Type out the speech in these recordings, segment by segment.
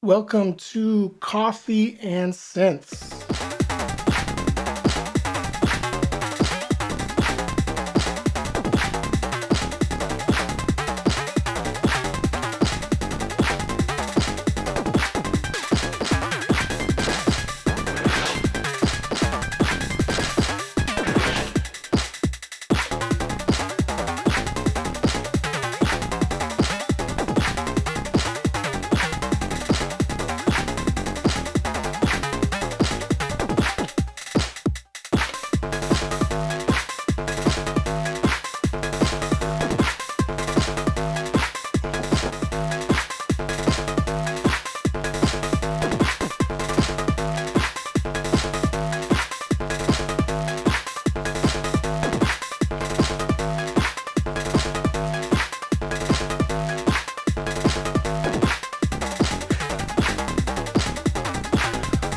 Welcome to Coffee and Sense.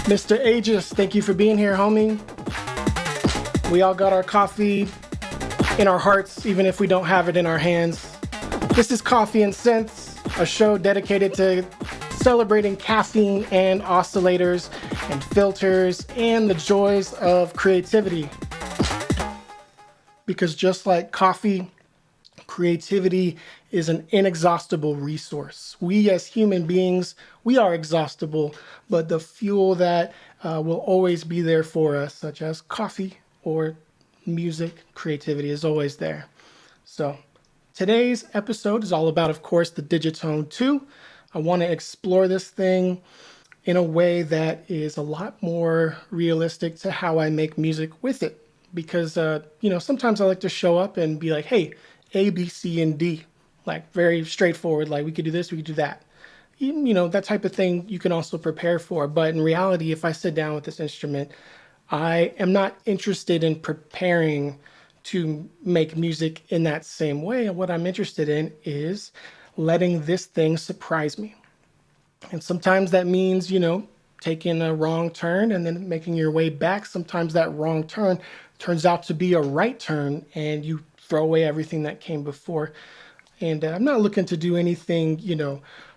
Mr. Aegis, thank you for being here, homie. We all got our coffee in our hearts, even if we don't have it in our hands. This is Coffee and Sense, a show dedicated to celebrating caffeine and oscillators and filters and the joys of creativity. Because just like coffee, creativity is an inexhaustible resource. We as human beings, we are exhaustible, but the fuel that will always be there for us, such as coffee or music, creativity is always there. So today's episode is all about, of course, the Digitone 2. I want to explore this thing in a way that is a lot more realistic to how I make music with it. Because, sometimes I like to show up and be like, hey, A, B, C, and D. Like very straightforward, like we could do this, we could do that. That type of thing you can also prepare for. But in reality, if I sit down with this instrument, I am not interested in preparing to make music in that same way. And what I'm interested in is letting this thing surprise me. And sometimes that means, taking a wrong turn and then making your way back. Sometimes that wrong turn turns out to be a right turn and you throw away everything that came before. And I'm not looking to do anything,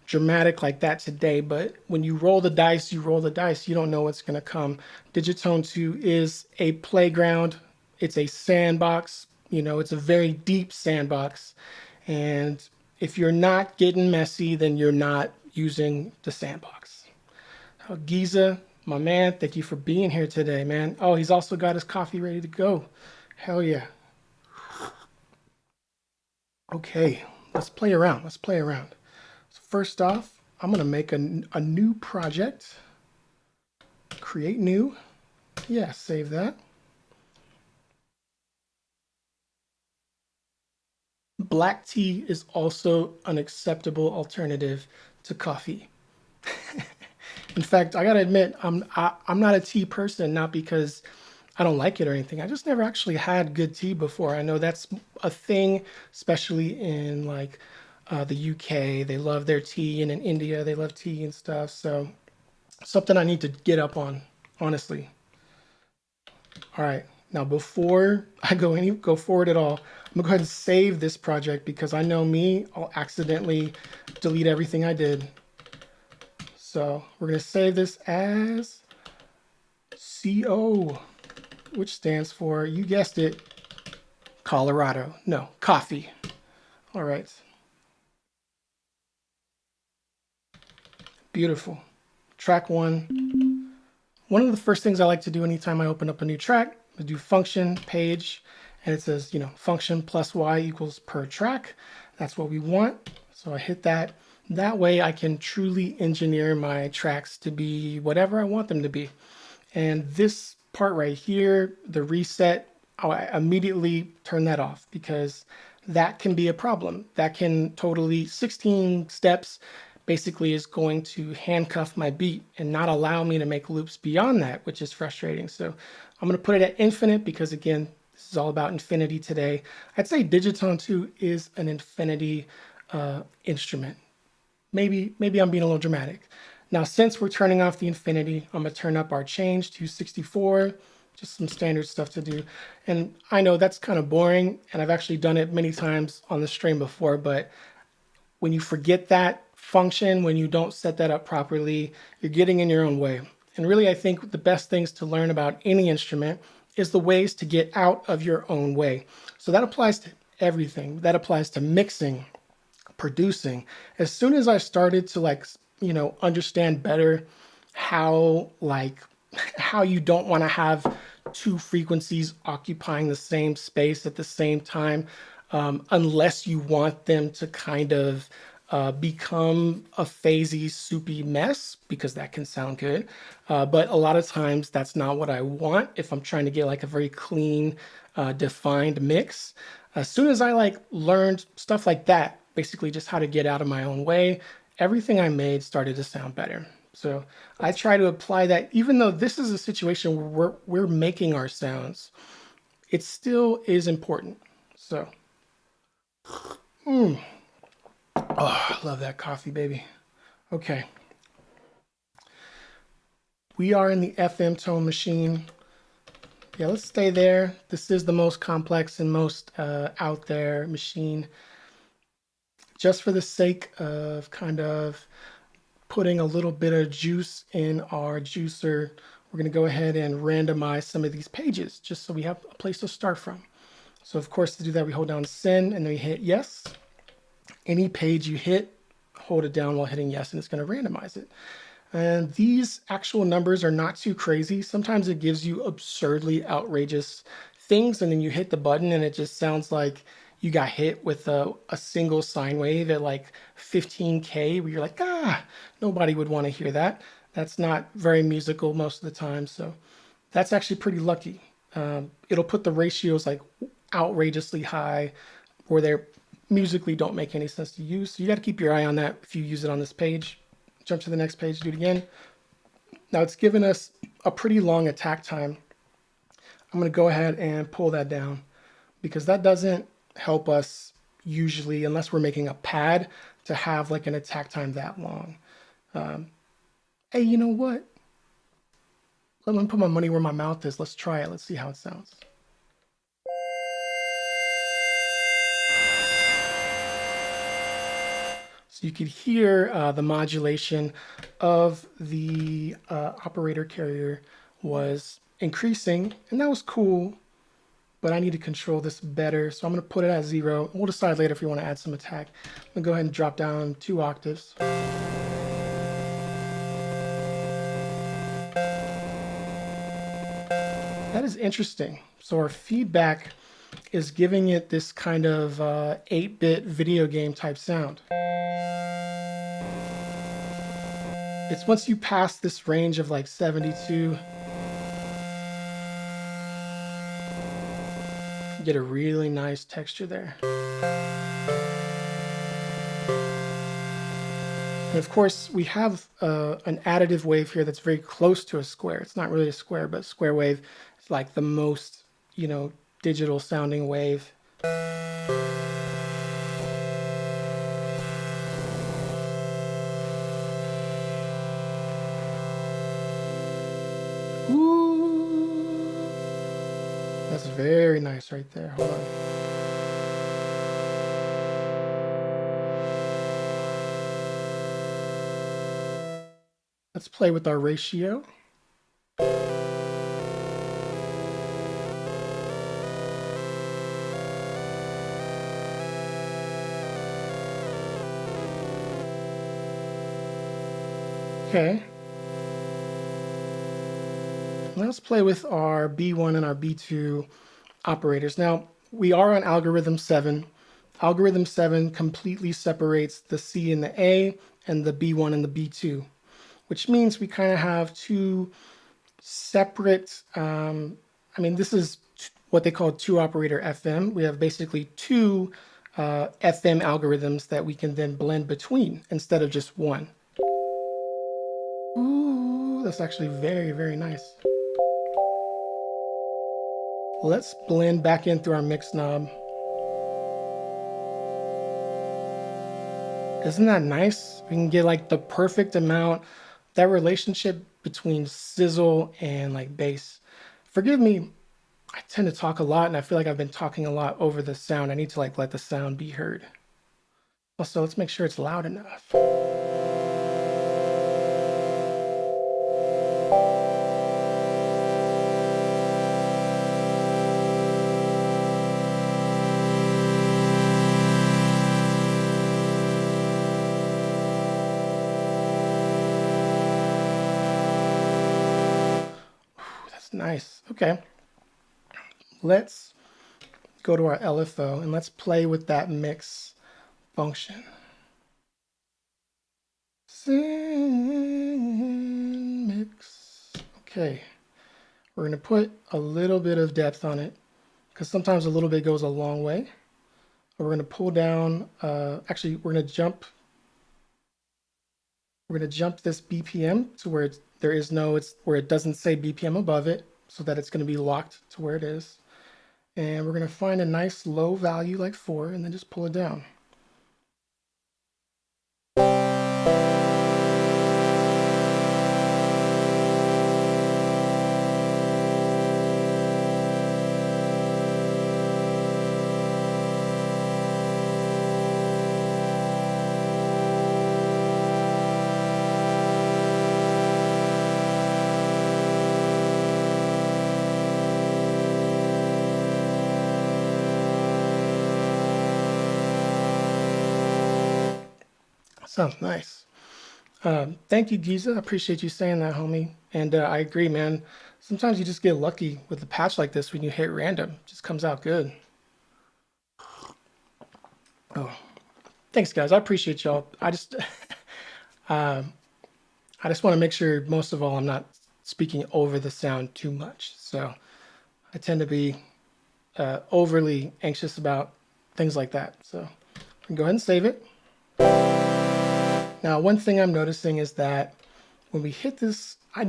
dramatic like that today, but when you roll the dice, you roll the dice. You don't know what's going to come. Digitone 2 is a playground. It's a sandbox. It's a very deep sandbox. And if you're not getting messy, then you're not using the sandbox. Giza, my man, thank you for being here today, man. Oh, he's also got his coffee ready to go. Hell yeah. Okay, let's play around. So first off, I'm gonna make a new project. Create new. Yeah, save that. Black tea is also an acceptable alternative to coffee. In fact, I gotta admit, I'm not a tea person, not because I don't like it or anything. I just never actually had good tea before. I know that's a thing, especially in like the UK. They love their tea, and in India they love tea and stuff. So something I need to get up on, honestly. All right, now before I go forward at all, I'm gonna go ahead and save this project because I know me, I'll accidentally delete everything I did. So we're gonna save this as CO, which stands for, you guessed it, Colorado. No, coffee. All right. Beautiful. Track one. One of the first things I like to do anytime I open up a new track is do function page, and it says, function plus y equals per track. That's what we want. So I hit that. That way I can truly engineer my tracks to be whatever I want them to be. And this part right here, the reset, I immediately turn that off because that can be a problem. That can totally, 16 steps basically is going to handcuff my beat and not allow me to make loops beyond that, which is frustrating. So I'm going to put it at infinite because, again, this is all about infinity today. I'd say Digitone 2 is an infinity instrument. Maybe I'm being a little dramatic. Now, since we're turning off the infinity, I'm gonna turn up our change to 64, just some standard stuff to do. And I know that's kind of boring, and I've actually done it many times on the stream before, but when you forget that function when you don't set that up properly. You're getting in your own way. And really, I think the best things to learn about any instrument is the ways to get out of your own way. So that applies to everything. That applies to mixing, producing. As soon as I started to understand better how how you don't want to have two frequencies occupying the same space at the same time, unless you want them to kind of become a phasey, soupy mess, because that can sound good. But a lot of times that's not what I want if I'm trying to get like a very clean, defined mix. As soon as I learned stuff like that, basically just how to get out of my own way, everything I made started to sound better. So I try to apply that, even though this is a situation where we're making our sounds, it still is important. So, oh, I love that coffee, baby. Okay. We are in the FM tone machine. Yeah, let's stay there. This is the most complex and most out there machine. Just for the sake of kind of putting a little bit of juice in our juicer, we're going to go ahead and randomize some of these pages just so we have a place to start from. So of course, to do that, we hold down send and then we hit yes. Any page you hit, hold it down while hitting yes, and it's going to randomize it. And these actual numbers are not too crazy. Sometimes it gives you absurdly outrageous things, and then you hit the button and it just sounds like you got hit with a single sine wave at like 15K, where you're like, nobody would want to hear that. That's not very musical most of the time. So that's actually pretty lucky. It'll put the ratios like outrageously high, or they musically don't make any sense to use. So you got to keep your eye on that if you use it on this page. Jump to the next page, do it again. Now it's given us a pretty long attack time. I'm going to go ahead and pull that down, because that doesn't help us usually, unless we're making a pad, to have like an attack time that long. Hey, you know what? Let me put my money where my mouth is. Let's try it. Let's see how it sounds. So you could hear the modulation of the operator carrier was increasing, and that was cool, but I need to control this better. So I'm going to put it at 0. We'll decide later if we want to add some attack. I'm going to go ahead and drop down 2 octaves. That is interesting. So our feedback is giving it this kind of 8-bit video game type sound. It's once you pass this range of like 72, you get a really nice texture there. And of course, we have an additive wave here that's very close to a square. It's not really a square, but square wave is like the most, digital sounding wave. Ooh, that's very nice right there. Hold on. Let's play with our ratio. Okay. Let's play with our B1 and our B2 operators. Now, we are on algorithm 7. Algorithm 7 completely separates the C and the A and the B1 and the B2, which means we kind of have two separate, this is what they call 2-operator FM. We have basically two FM algorithms that we can then blend between instead of just one. Ooh, that's actually very, very nice. Let's blend back in through our mix knob. Isn't that nice? We can get like the perfect amount, that relationship between sizzle and like bass. Forgive me, I tend to talk a lot and I feel like I've been talking a lot over the sound. I need to like let the sound be heard. Also, let's make sure it's loud enough. nice. Okay, let's go to our LFO and let's play with that mix function. Send mix. Okay, we're going to put a little bit of depth on it because sometimes a little bit goes a long way. We're going to pull down, actually, we're going to jump this BPM to where there is no, it's where it doesn't say BPM above it, so that it's going to be locked to where it is. And we're going to find a nice low value like 4 and then just pull it down. Sounds nice. Thank you, Giza. I appreciate you saying that, homie. And I agree, man. Sometimes you just get lucky with a patch like this when you hit random. It just comes out good. Oh, thanks, guys. I appreciate y'all. I just want to make sure, most of all, I'm not speaking over the sound too much. So I tend to be overly anxious about things like that. So I can go ahead and save it. Now, one thing I'm noticing is that when we hit this, I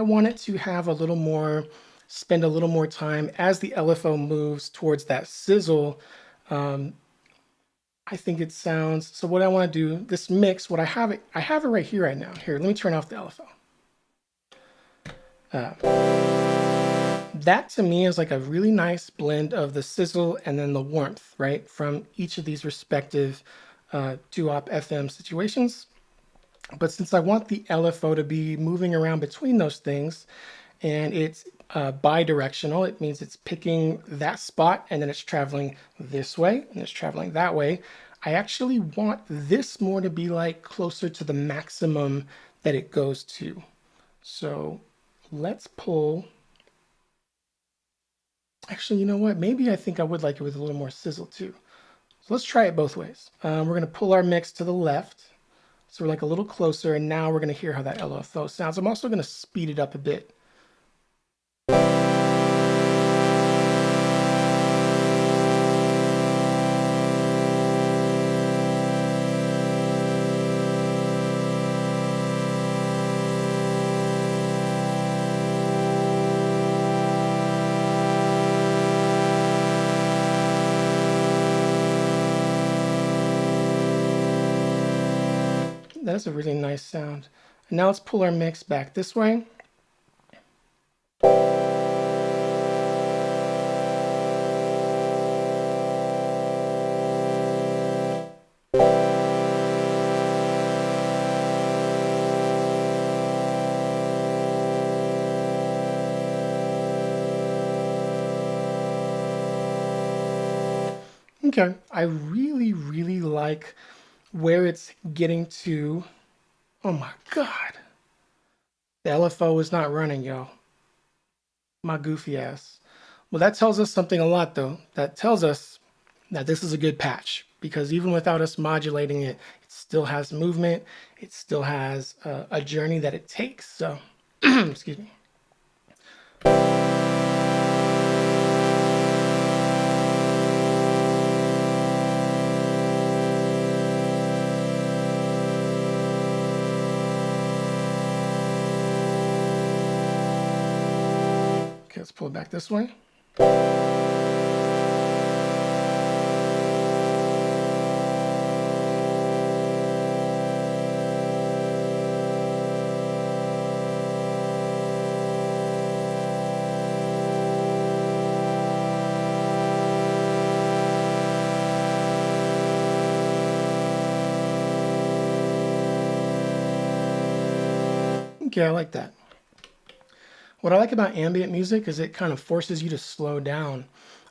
want it to have a little more, spend a little more time as the LFO moves towards that sizzle. I think it sounds, so what I want to do, this mix, I have it right here right now. Here, let me turn off the LFO. That to me is like a really nice blend of the sizzle and then the warmth, right? From each of these respective doo-wop FM situations. But since I want the LFO to be moving around between those things, and it's bi-directional, it means it's picking that spot and then it's traveling this way and it's traveling that way. I actually want this more to be like closer to the maximum that it goes to. So let's pull. Actually, you know what? Maybe I think I would like it with a little more sizzle too. So let's try it both ways. We're going to pull our mix to the left. So we're like a little closer, and now we're going to hear how that LFO sounds. I'm also going to speed it up a bit. That's a really nice sound. And now let's pull our mix back this way. Okay, I really, really like where it's getting to. Oh my God. The LFO is not running, y'all. My goofy ass. Well, that tells us something a lot, though. That tells us that this is a good patch, because even without us modulating it, it still has movement. It still has a journey that it takes. So, excuse me. Okay, let's pull it back this way. Okay, I like that. What I like about ambient music is it kind of forces you to slow down.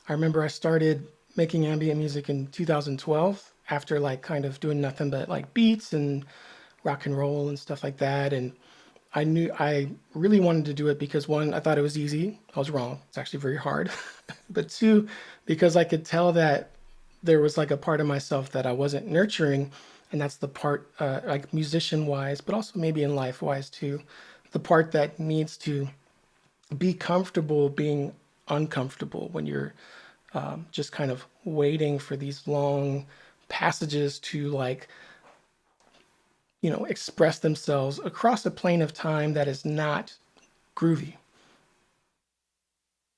I remember I started making ambient music in 2012 after like kind of doing nothing but like beats and rock and roll and stuff like that. And I really wanted to do it because one, I thought it was easy. I was wrong. It's actually very hard. But two, because I could tell that there was like a part of myself that I wasn't nurturing, and that's the part like musician wise, but also maybe in life wise too, the part that needs to be comfortable being uncomfortable when you're just kind of waiting for these long passages to like express themselves across a plane of time that is not groovy.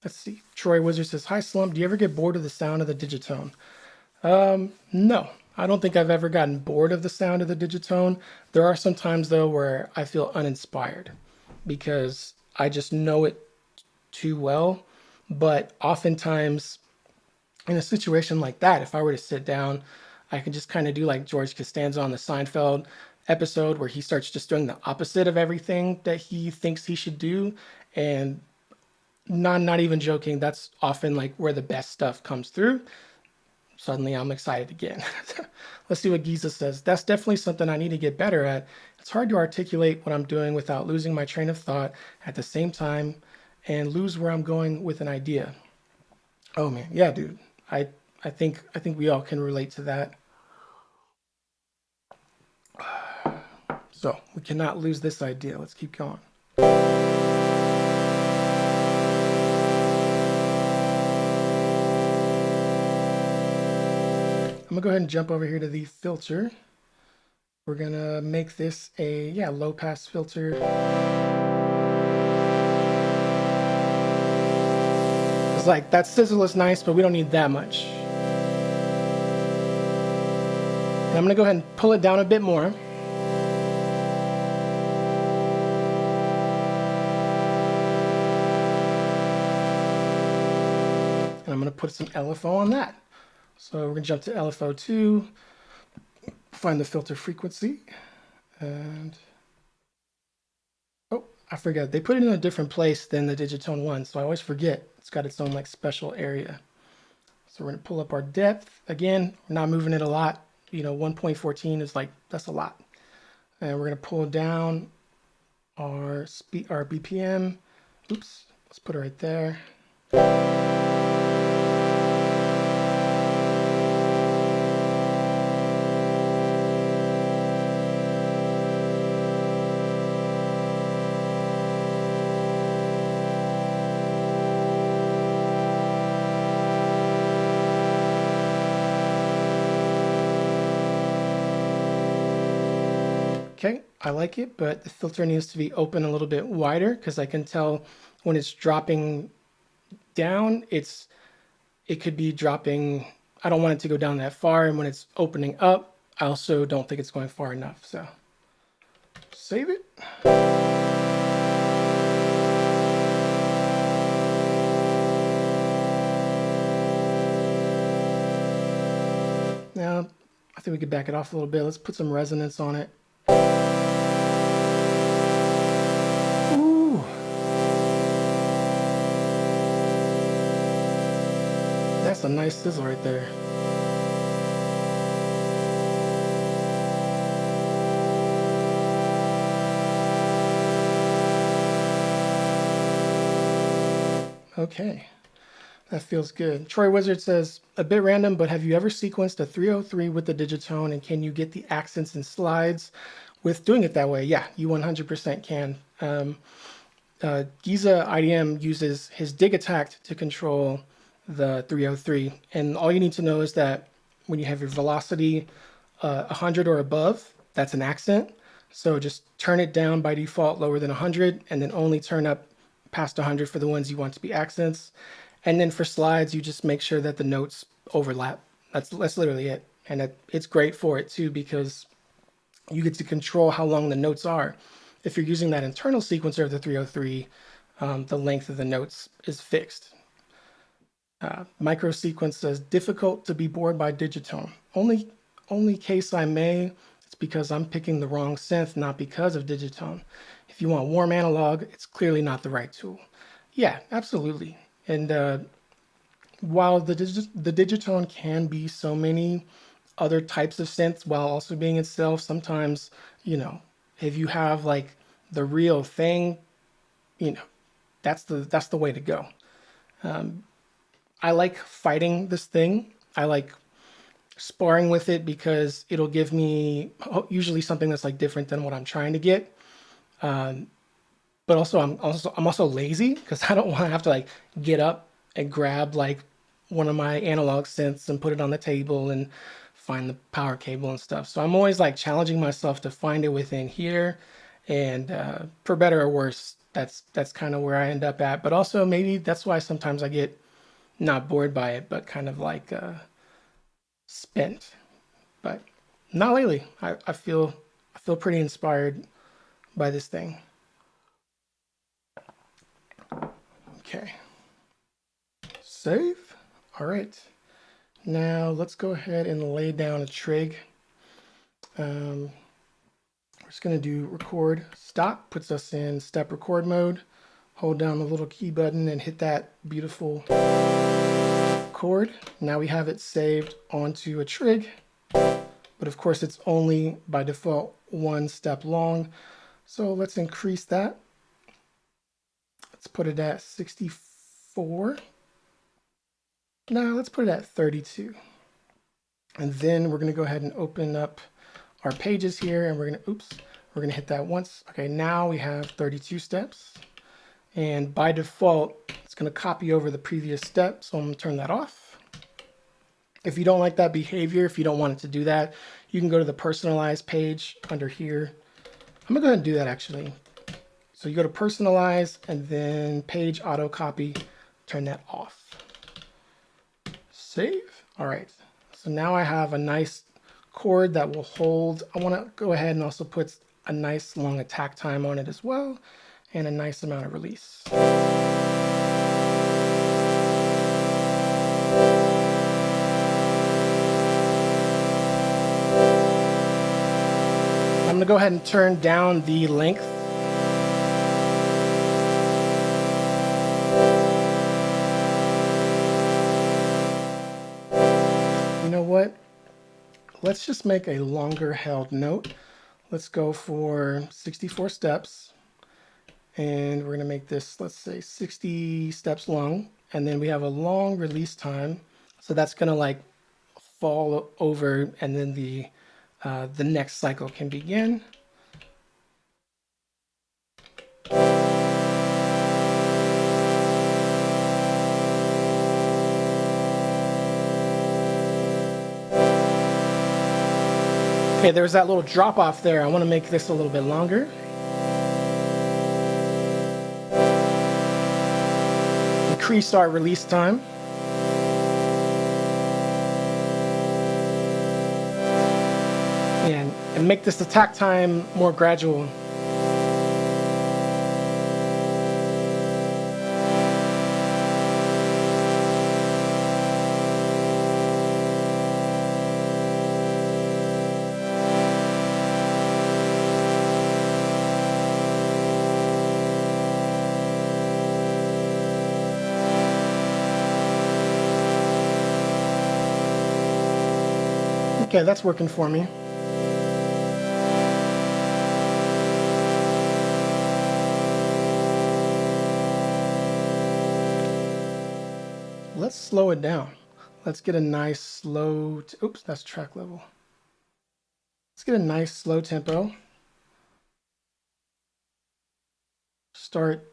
Let's see. Troy Wizard says, "Hi Slump, do you ever get bored of the sound of the digitone?" No, I don't think I've ever gotten bored of the sound of the digitone. There are some times though where I feel uninspired because I just know it too well. But oftentimes in a situation like that, if I were to sit down, I can just kind of do like George Costanza on the Seinfeld episode where he starts just doing the opposite of everything that he thinks he should do. And not even joking, that's often like where the best stuff comes through. Suddenly I'm excited again. Let's see what Giza says. That's definitely something I need to get better at. It's hard to articulate what I'm doing without losing my train of thought at the same time and lose where I'm going with an idea. Oh man, yeah, dude. I I think we all can relate to that. So we cannot lose this idea. Let's keep going. I'm gonna go ahead and jump over here to the filter. We're gonna make this a low pass filter. It's like that sizzle is nice, but we don't need that much. And I'm gonna go ahead and pull it down a bit more. And I'm gonna put some LFO on that. So we're gonna jump to LFO2, find the filter frequency, and oh, I forgot. They put it in a different place than the Digitone one, so I always forget. It's got its own like special area. So we're gonna pull up our depth. Again, we're not moving it a lot. 1.14 is like, that's a lot. And we're gonna pull down our speed, our BPM. Oops, let's put it right there. Okay, I like it, but the filter needs to be open a little bit wider because I can tell when it's dropping down, it could be dropping. I don't want it to go down that far, and when it's opening up, I also don't think it's going far enough. So save it. Now, I think we could back it off a little bit. Let's put some resonance on it. Ooh. That's a nice sizzle right there. Okay, that feels good. Troy Wizard says, a bit random, but have you ever sequenced a 303 with the Digitone and can you get the accents and slides with doing it that way? Yeah, you 100% can. Giza IDM uses his dig attack to control the 303. And all you need to know is that when you have your velocity 100 or above, that's an accent. So just turn it down by default lower than 100 and then only turn up past 100 for the ones you want to be accents. And then for slides, you just make sure that the notes overlap. That's literally it. And it's great for it too because you get to control how long the notes are. If you're using that internal sequencer of the 303, the length of the notes is fixed. Microsequence says, difficult to be bored by Digitone. Only case I may, it's because I'm picking the wrong synth, not because of Digitone. If you want warm analog, it's clearly not the right tool. Yeah, absolutely. And while the Digitone can be so many other types of synths while also being itself, sometimes, if you have like the real thing, you know, that's the way to go. I like fighting this thing. I like sparring with it because it'll give me usually something that's like different than what I'm trying to get. But also I'm also lazy because I don't want to have to like get up and grab like one of my analog synths and put it on the table and find the power cable and stuff. So I'm always like challenging myself to find it within here, and for better or worse, that's kind of where I end up at. But also maybe that's why sometimes I get not bored by it, but kind of like spent. But not lately. I feel pretty inspired by this thing. Okay. Save. All right. Now let's go ahead and lay down a trig. We're just going to do record stop, puts us in step record mode. Hold down the little key button and hit that beautiful chord. Now we have it saved onto a trig, but of course it's only by default 1 step long. So let's increase that. Let's put it at 64. Now let's put it at 32. And then we're going to go ahead and open up our pages here, and we're going to hit that once. Okay, now we have 32 steps. And by default, it's going to copy over the previous step. So I'm going to turn that off. If you don't like that behavior, if you don't want it to do that, you can go to the personalize page under here. I'm going to go ahead and do that actually. So you go to personalize and then page auto copy, turn that off. Save. All right. So now I have a nice chord that will hold. I want to go ahead and also put a nice long attack time on it as well, and a nice amount of release. I'm going to go ahead and turn down the length. You know what? Let's just make a longer held note. Let's go for 64 steps. And we're going to make this, let's say, 60 steps long. And then we have a long release time. So that's going to like fall over, and then the next cycle can begin. Okay, there's that little drop off there. I want to make this a little bit longer. Increase our release time. And make this attack time more gradual. Okay, that's working for me. Let's slow it down. Let's get a nice slow, oops, that's track level. Let's get a nice slow tempo. Start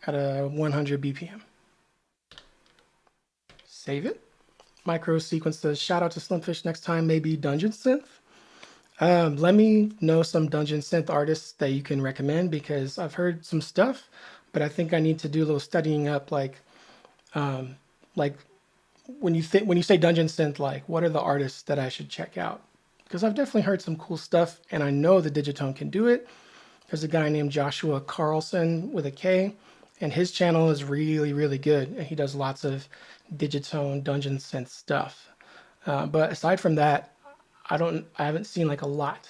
at a 100 BPM. Save it. Micro sequence says, shout out to Slimfish, next time maybe Dungeon Synth. Let me know some Dungeon Synth artists that you can recommend, because I've heard some stuff, but I think I need to do a little studying up, like when you say Dungeon Synth, like what are the artists that I should check out? Because I've definitely heard some cool stuff, and I know the Digitone can do it. There's a guy named Joshua Carlson with a K, and his channel is really, really good. And he does lots of Digitone Dungeon Synth stuff. But aside from that, I haven't seen like a lot.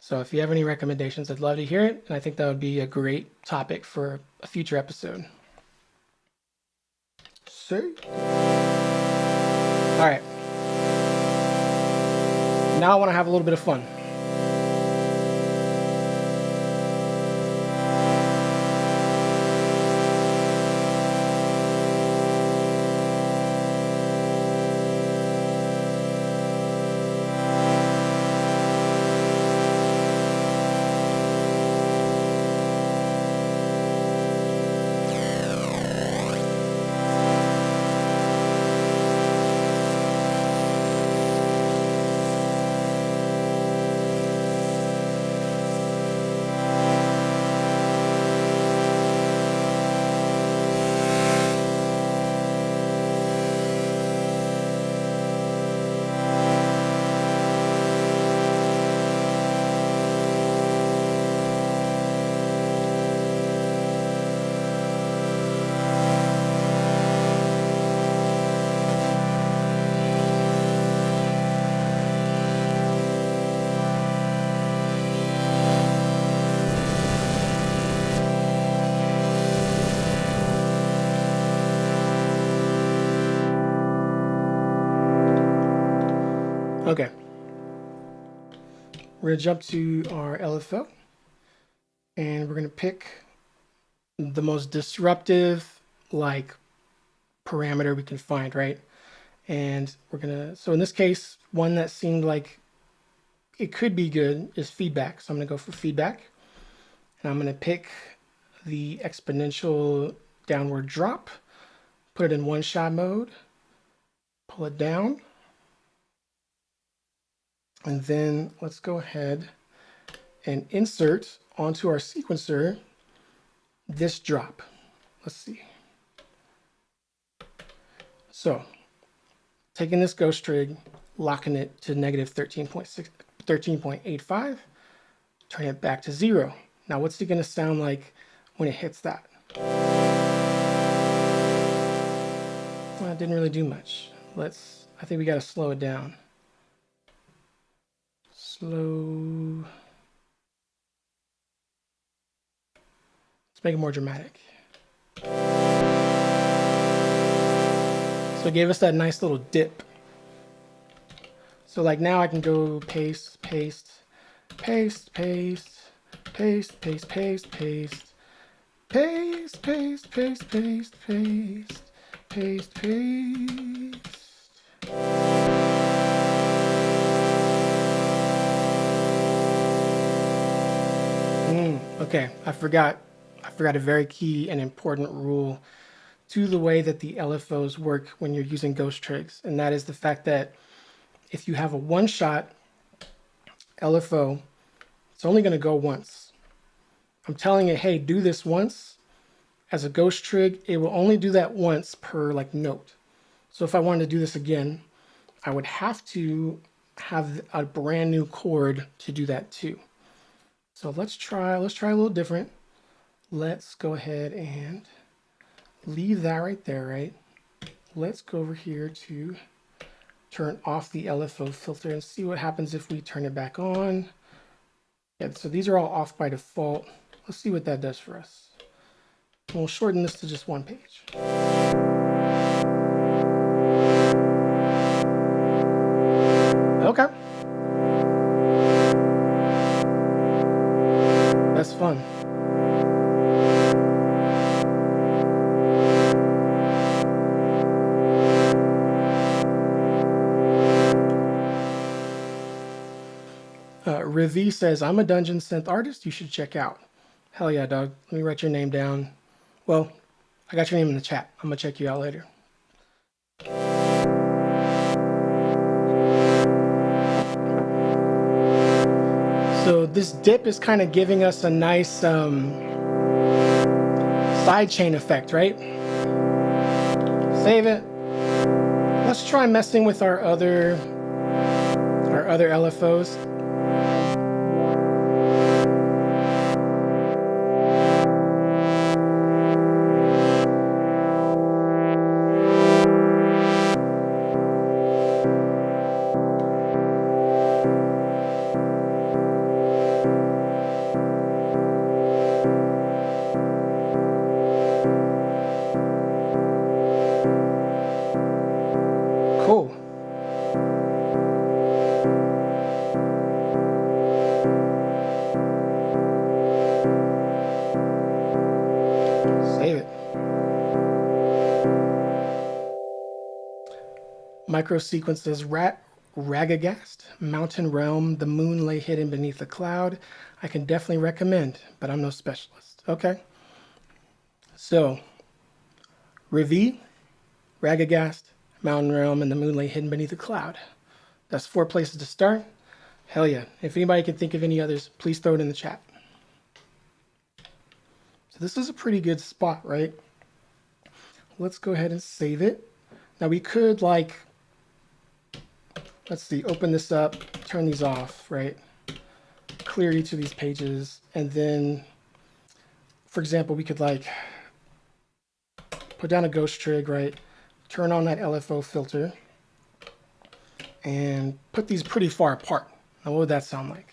So if you have any recommendations, I'd love to hear it. And I think that would be a great topic for a future episode. See? All right. Now I want to have a little bit of fun. Okay. We're going to jump to our LFO, and we're going to pick the most disruptive, like, parameter we can find, right? And we're going to, so in this case, one that seemed like it could be good is feedback. So I'm going to go for feedback, and I'm going to pick the exponential downward drop, put it in one shot mode, pull it down, and then let's go ahead and insert onto our sequencer this drop. Let's see. So taking this ghost trig, locking it to negative 13.85, turn it back to 0. Now what's it going to sound like when it hits that? Well, it didn't really do much. I think we got to slow it down. Slow. Let's make it more dramatic. So it gave us that nice little dip. So like now I can go paste, paste, paste, paste, paste, paste, paste, paste, paste, paste, paste, paste, paste, paste, paste. Okay, I forgot a very key and important rule to the way that the LFOs work when you're using ghost trigs, and that is the fact that if you have a one-shot LFO, it's only going to go once. I'm telling it, hey, do this once. As a ghost trig, it will only do that once per like note. So if I wanted to do this again, I would have to have a brand new chord to do that too. So let's try a little different. Let's go ahead and leave that right there, right? Let's go over here to turn off the LFO filter and see what happens if we turn it back on. Yeah, so these are all off by default. Let's see what that does for us. We'll shorten this to just one page. Okay. That's fun. Rivi says, I'm a dungeon synth artist you should check out. Hell yeah, dog. Let me write your name down. Well, I got your name in the chat. I'm going to check you out later. So this dip is kind of giving us a nice sidechain effect, right? Save it. Let's try messing with our other LFOs. Cool. Save it. Micro sequences Ragagast, Mountain Realm, the moon lay hidden beneath a cloud. I can definitely recommend, but I'm no specialist. Okay. So, Rivi, Ragagast, Mountain Realm, and the moon lay hidden beneath a cloud. That's 4 places to start. Hell yeah. If anybody can think of any others, please throw it in the chat. So this is a pretty good spot, right? Let's go ahead and save it. Now we could like, let's see, open this up, turn these off, right? Clear each of these pages. And then, for example, we could like put down a ghost trig, right? Turn on that LFO filter and put these pretty far apart. Now what would that sound like?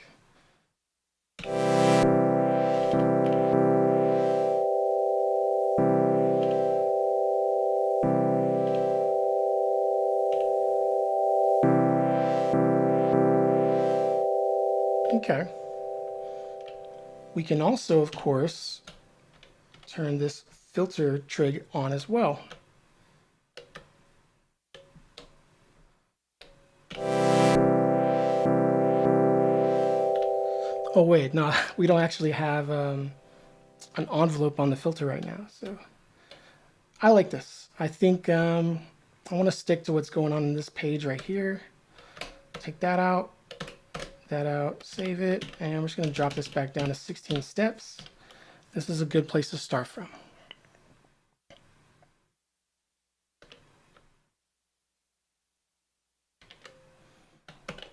Okay. We can also, of course, turn this filter trig on as well. Oh wait, no, we don't actually have an envelope on the filter right now. So I like this. I think I want to stick to what's going on in this page right here. Take that out, save it, and we're just going to drop this back down to 16 steps. This is a good place to start from.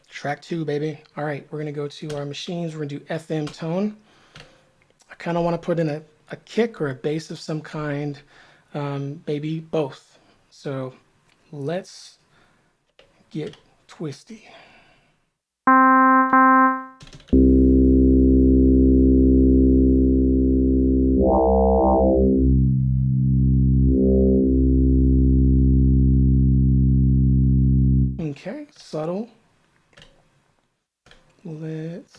Track 2, baby. All right, we're going to go to our machines. We're going to do FM tone. I kind of want to put in a kick or a bass of some kind, maybe both. So let's get twisty. Okay, subtle. Let's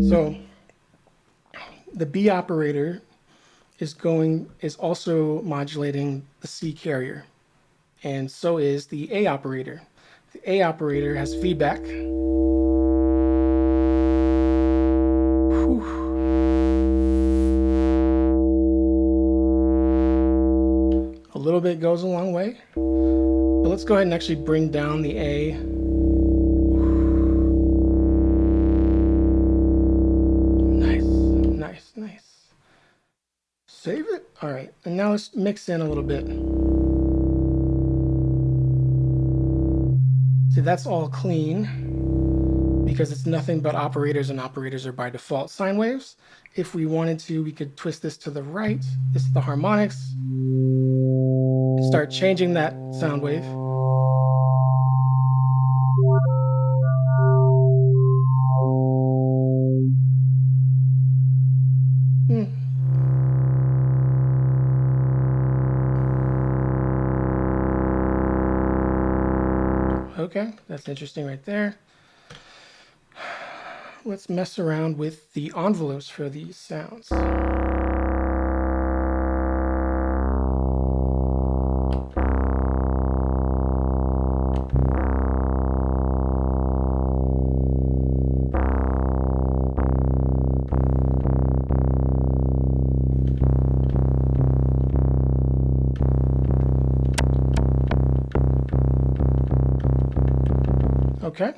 so the B operator is also modulating the C carrier, and so is the A operator. The A operator has feedback. Whew. A little bit goes a long way. But let's go ahead and actually bring down the A. Nice. Save it. All right, and now let's mix in a little bit. See, that's all clean because it's nothing but operators, and operators are by default sine waves. If we wanted to, we could twist this to the right. This is the harmonics. Start changing that sound wave. Okay, that's interesting right there. Let's mess around with the envelopes for these sounds. Okay.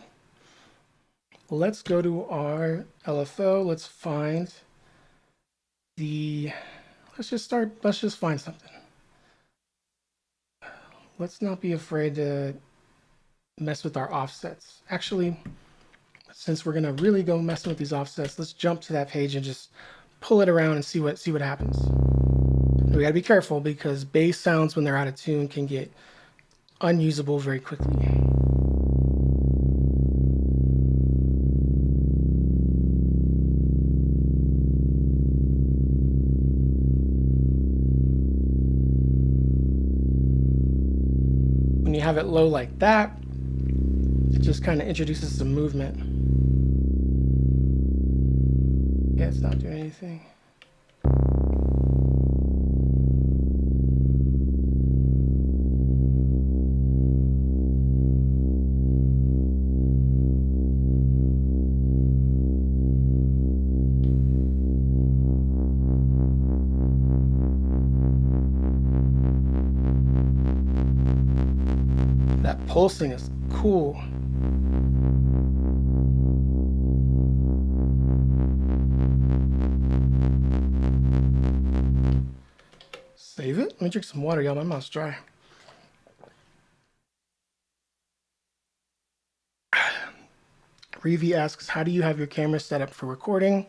Let's go to our LFO. Let's find the, let's just find something. Let's not be afraid to mess with our offsets. Actually, since we're gonna really go messing with these offsets, let's jump to that page and just pull it around and see what happens. We gotta be careful because bass sounds when they're out of tune can get unusable very quickly. When you have it low like that, it just kind of introduces some movement. Yeah, it's not doing anything. That pulsing is cool. Save it. Let me drink some water, y'all. My mouth's dry. Revi asks, how do you have your camera set up for recording?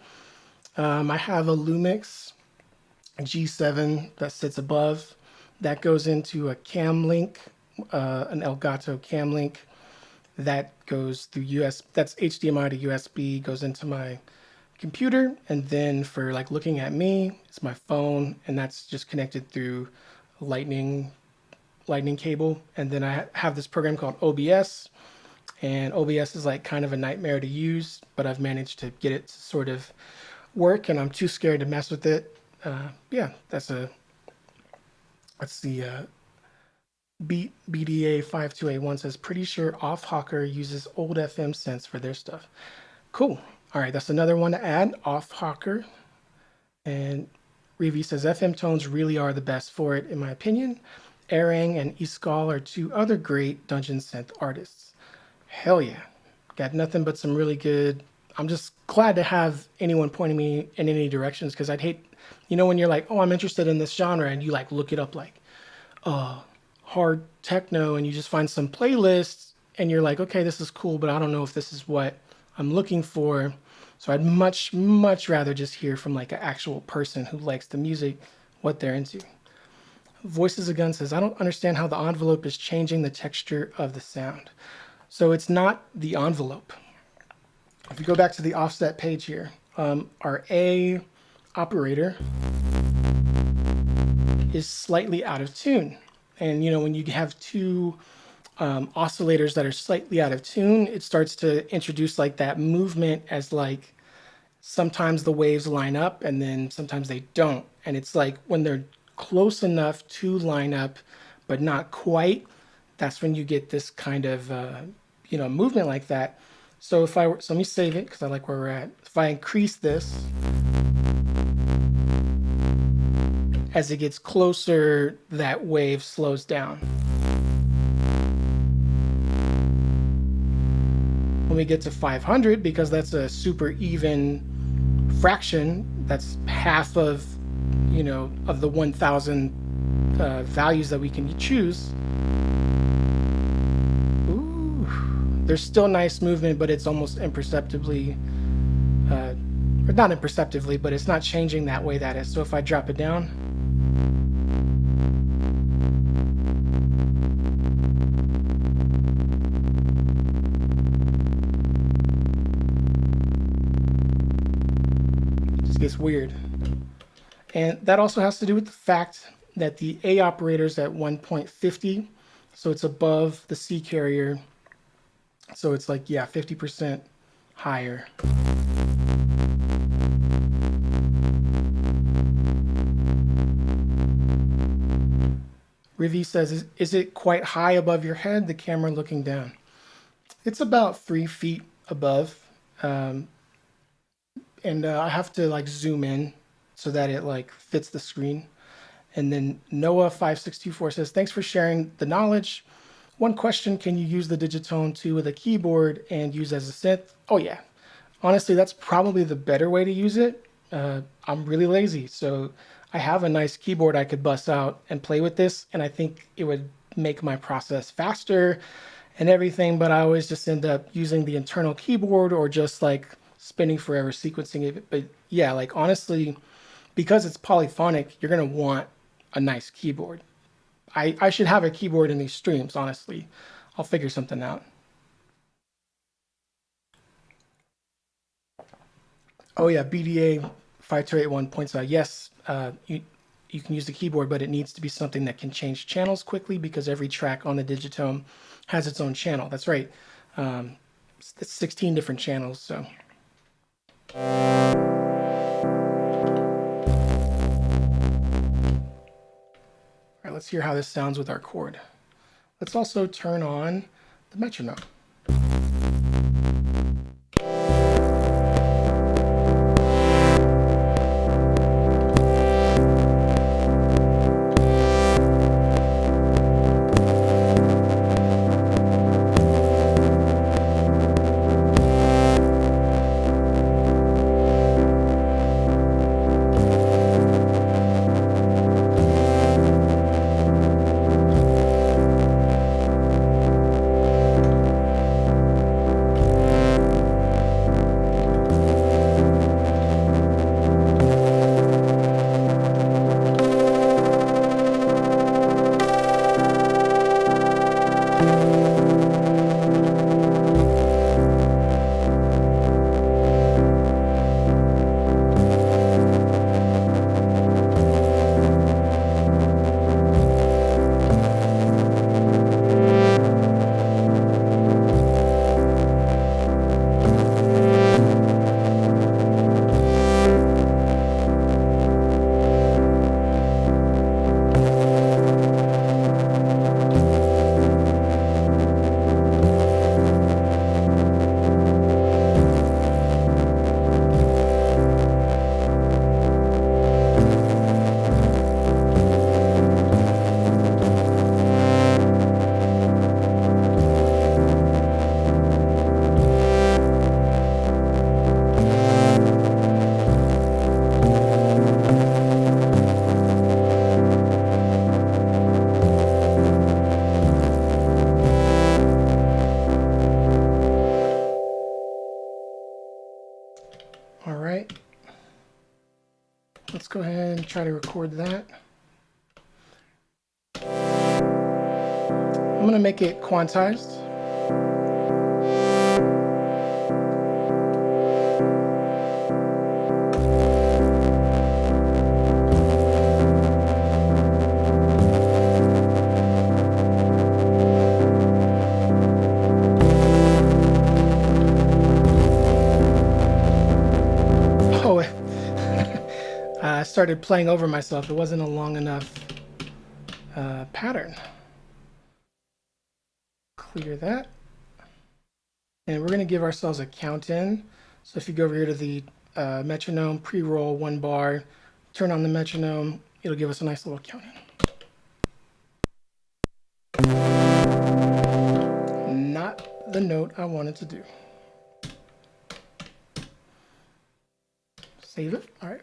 I have a Lumix G7 that sits above. That goes into a cam link, an Elgato cam link. that goes through that's HDMI to USB, goes into my computer. And then for like looking at me, it's my phone, and that's just connected through lightning cable. And then I have this program called OBS, and OBS is like kind of a nightmare to use, but I've managed to get it to sort of work, and I'm too scared to mess with it. Yeah, that's the BDA 5281 says, pretty sure Off Hawker uses old FM synths for their stuff. Cool. All right, that's another one to add, Off Hawker. And Revi says, FM tones really are the best for it, in my opinion. Erang and Iskal are two other great dungeon synth artists. Hell yeah. Got nothing but some really good. I'm just glad to have anyone pointing me in any directions, because I'd hate, when you're like, oh, I'm interested in this genre, and you like look it up like hard techno, and you just find some playlists, and you're like, okay, this is cool, but I don't know if this is what I'm looking for. So I'd much rather just hear from like an actual person who likes the music, what they're into. Voices of Gun says, I don't understand how the envelope is changing the texture of the sound. So it's not the envelope. If you go back to the offset page here, our A operator is slightly out of tune. And when you have two oscillators that are slightly out of tune, it starts to introduce like that movement, as like sometimes the waves line up and then sometimes they don't. And it's like when they're close enough to line up but not quite, that's when you get this kind of movement like that. So so let me save it because I like where we're at. If I increase this, as it gets closer, that wave slows down. When we get to 500, because that's a super even fraction, that's half of of the 1000 values that we can choose. Ooh, there's still nice movement, but it's almost imperceptibly, or not imperceptibly, but it's not changing that way that is. So if I drop it down, it just gets weird. And that also has to do with the fact that the A operator is at 1.50, so it's above the C carrier. So it's like, yeah, 50% higher. Rivi says, is it quite high above your head, the camera looking down? It's about 3 feet above. And I have to like zoom in so that it like fits the screen. And then Noah5624 says, thanks for sharing the knowledge. One question, can you use the Digitone 2 with a keyboard and use as a synth? Oh yeah. Honestly, that's probably the better way to use it. I'm really lazy, so I have a nice keyboard I could bust out and play with this, and I think it would make my process faster and everything, but I always just end up using the internal keyboard or just like spinning forever sequencing it. But yeah, like honestly, because it's polyphonic, you're going to want a nice keyboard. I should have a keyboard in these streams, honestly. I'll figure something out. Oh yeah, BDA 5281 points out, yes, you can use the keyboard, but it needs to be something that can change channels quickly, because every track on the Digitone has its own channel. That's right. It's 16 different channels, so. All right, let's hear how this sounds with our chord. Let's also turn on the metronome. try to record that. I'm going to make it quantized. Oh, I started playing over myself. It wasn't a long enough pattern. Clear that. And we're going to give ourselves a count in. So if you go over here to the metronome, pre-roll 1 bar, turn on the metronome, it'll give us a nice little count in. Not the note I wanted to do. Save it. All right.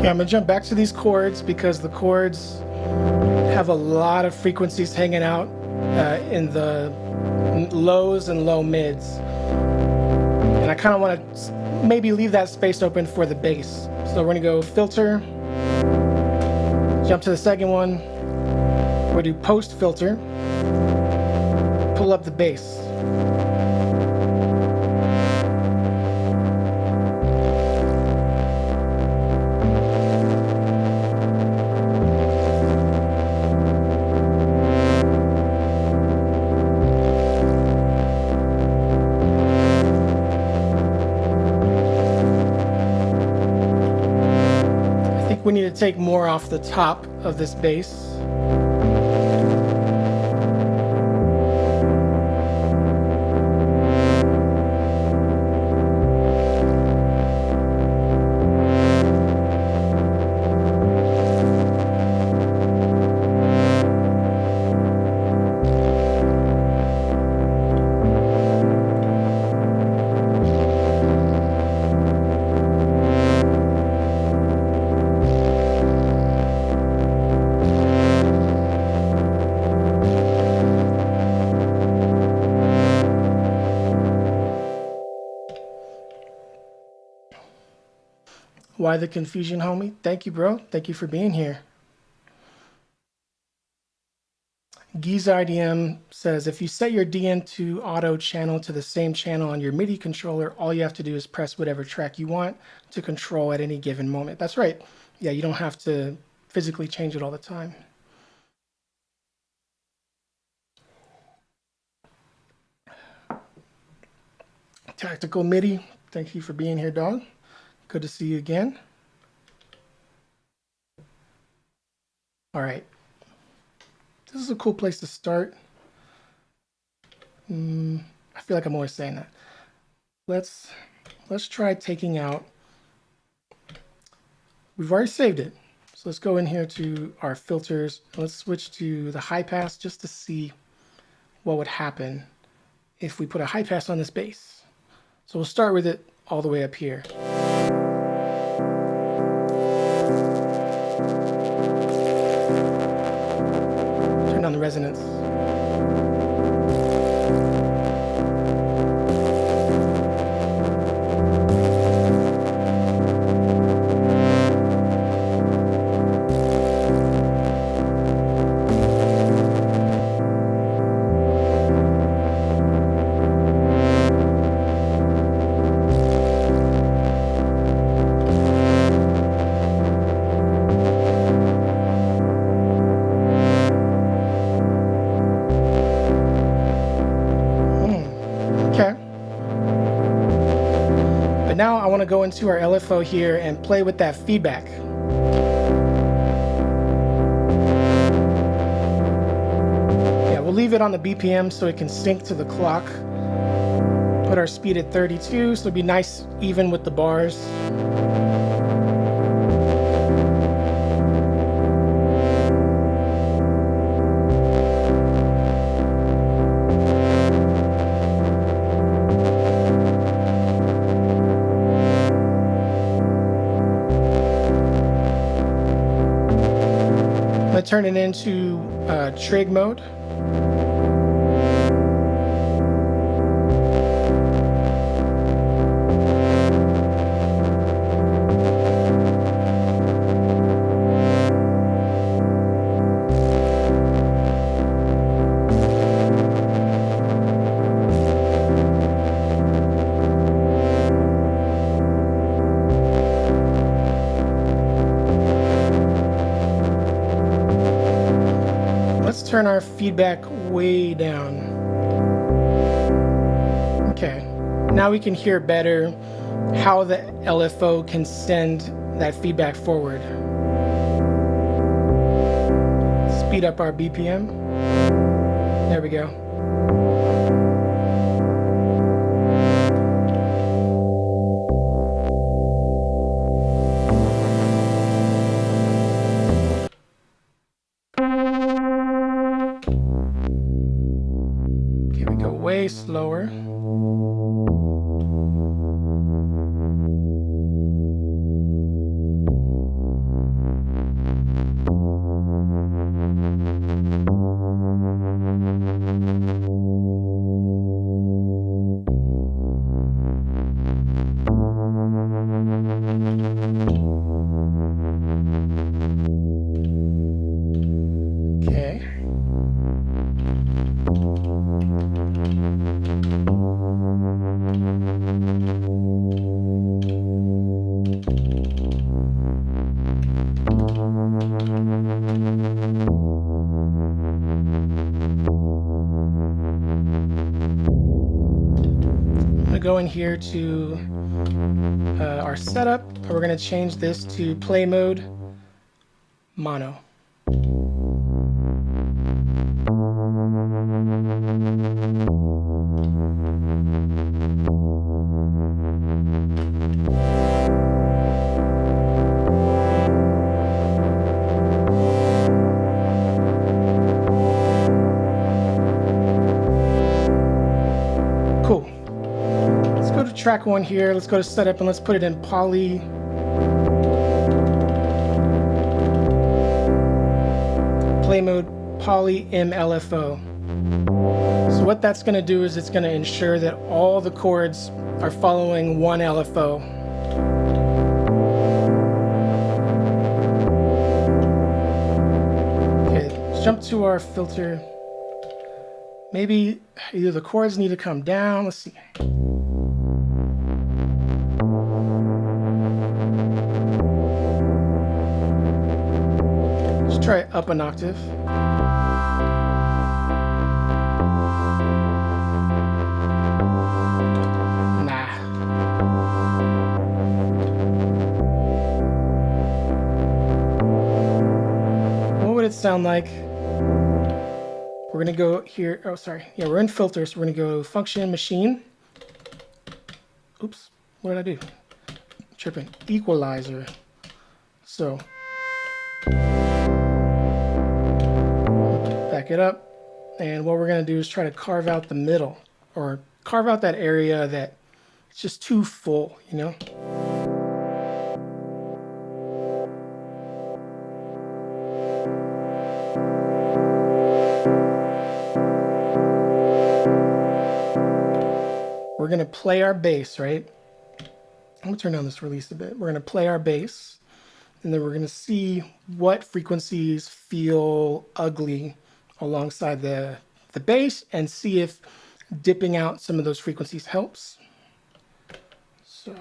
Okay, I'm gonna jump back to these chords because the chords have a lot of frequencies hanging out in the lows and low mids. And I kind of want to maybe leave that space open for the bass. So we're gonna go filter, jump to the second one, we'll do post filter, pull up the bass. We need to take more off the top of this bass. Why the confusion, homie? Thank you, bro. Thank you for being here. Giza IDM says, if you set your DN to auto channel to the same channel on your MIDI controller, all you have to do is press whatever track you want to control at any given moment. That's right. Yeah, you don't have to physically change it all the time. Tactical MIDI, thank you for being here, dog. Good to see you again. All right. This is a cool place to start. I feel like I'm always saying that. Let's let's try taking out, we've already saved it. So let's go in here to our filters. Let's switch to the high pass just to see what would happen if we put a high pass on this bass. So we'll start with it all the way up here. Turn on the resonance. Okay. But now I want to go into our LFO here and play with that feedback. Yeah, we'll leave it on the BPM so it can sync to the clock. Put our speed at 32, so it'll be nice even with the bars. Turn it into trig mode. Let's turn our feedback way down. Okay, now we can hear better how the LFO can send that feedback forward. Speed up our BPM. There we go. Way slower. Okay. Go in here to our setup, and we're going to change this to play mode mono. Cool. Go to track 1 here. Let's go to setup and let's put it in poly. Play mode poly MLFO. So what that's going to do is it's going to ensure that all the chords are following one LFO. Okay, let's jump to our filter. Maybe either the chords need to come down. Let's see. Let's try up an octave. Nah. What would it sound like? We're gonna go here, oh sorry, yeah, we're in filters, so we're gonna go function, machine. Oops, What did I do? Tripping. Equalizer. So back it up. And what we're going to do is try to carve out the middle, or carve out that area that it's just too full, you know? We're going to play our bass, right? I'm going to turn down this release a bit. We're going to play our bass, and then we're going to see what frequencies feel ugly alongside the bass, and see if dipping out some of those frequencies helps. So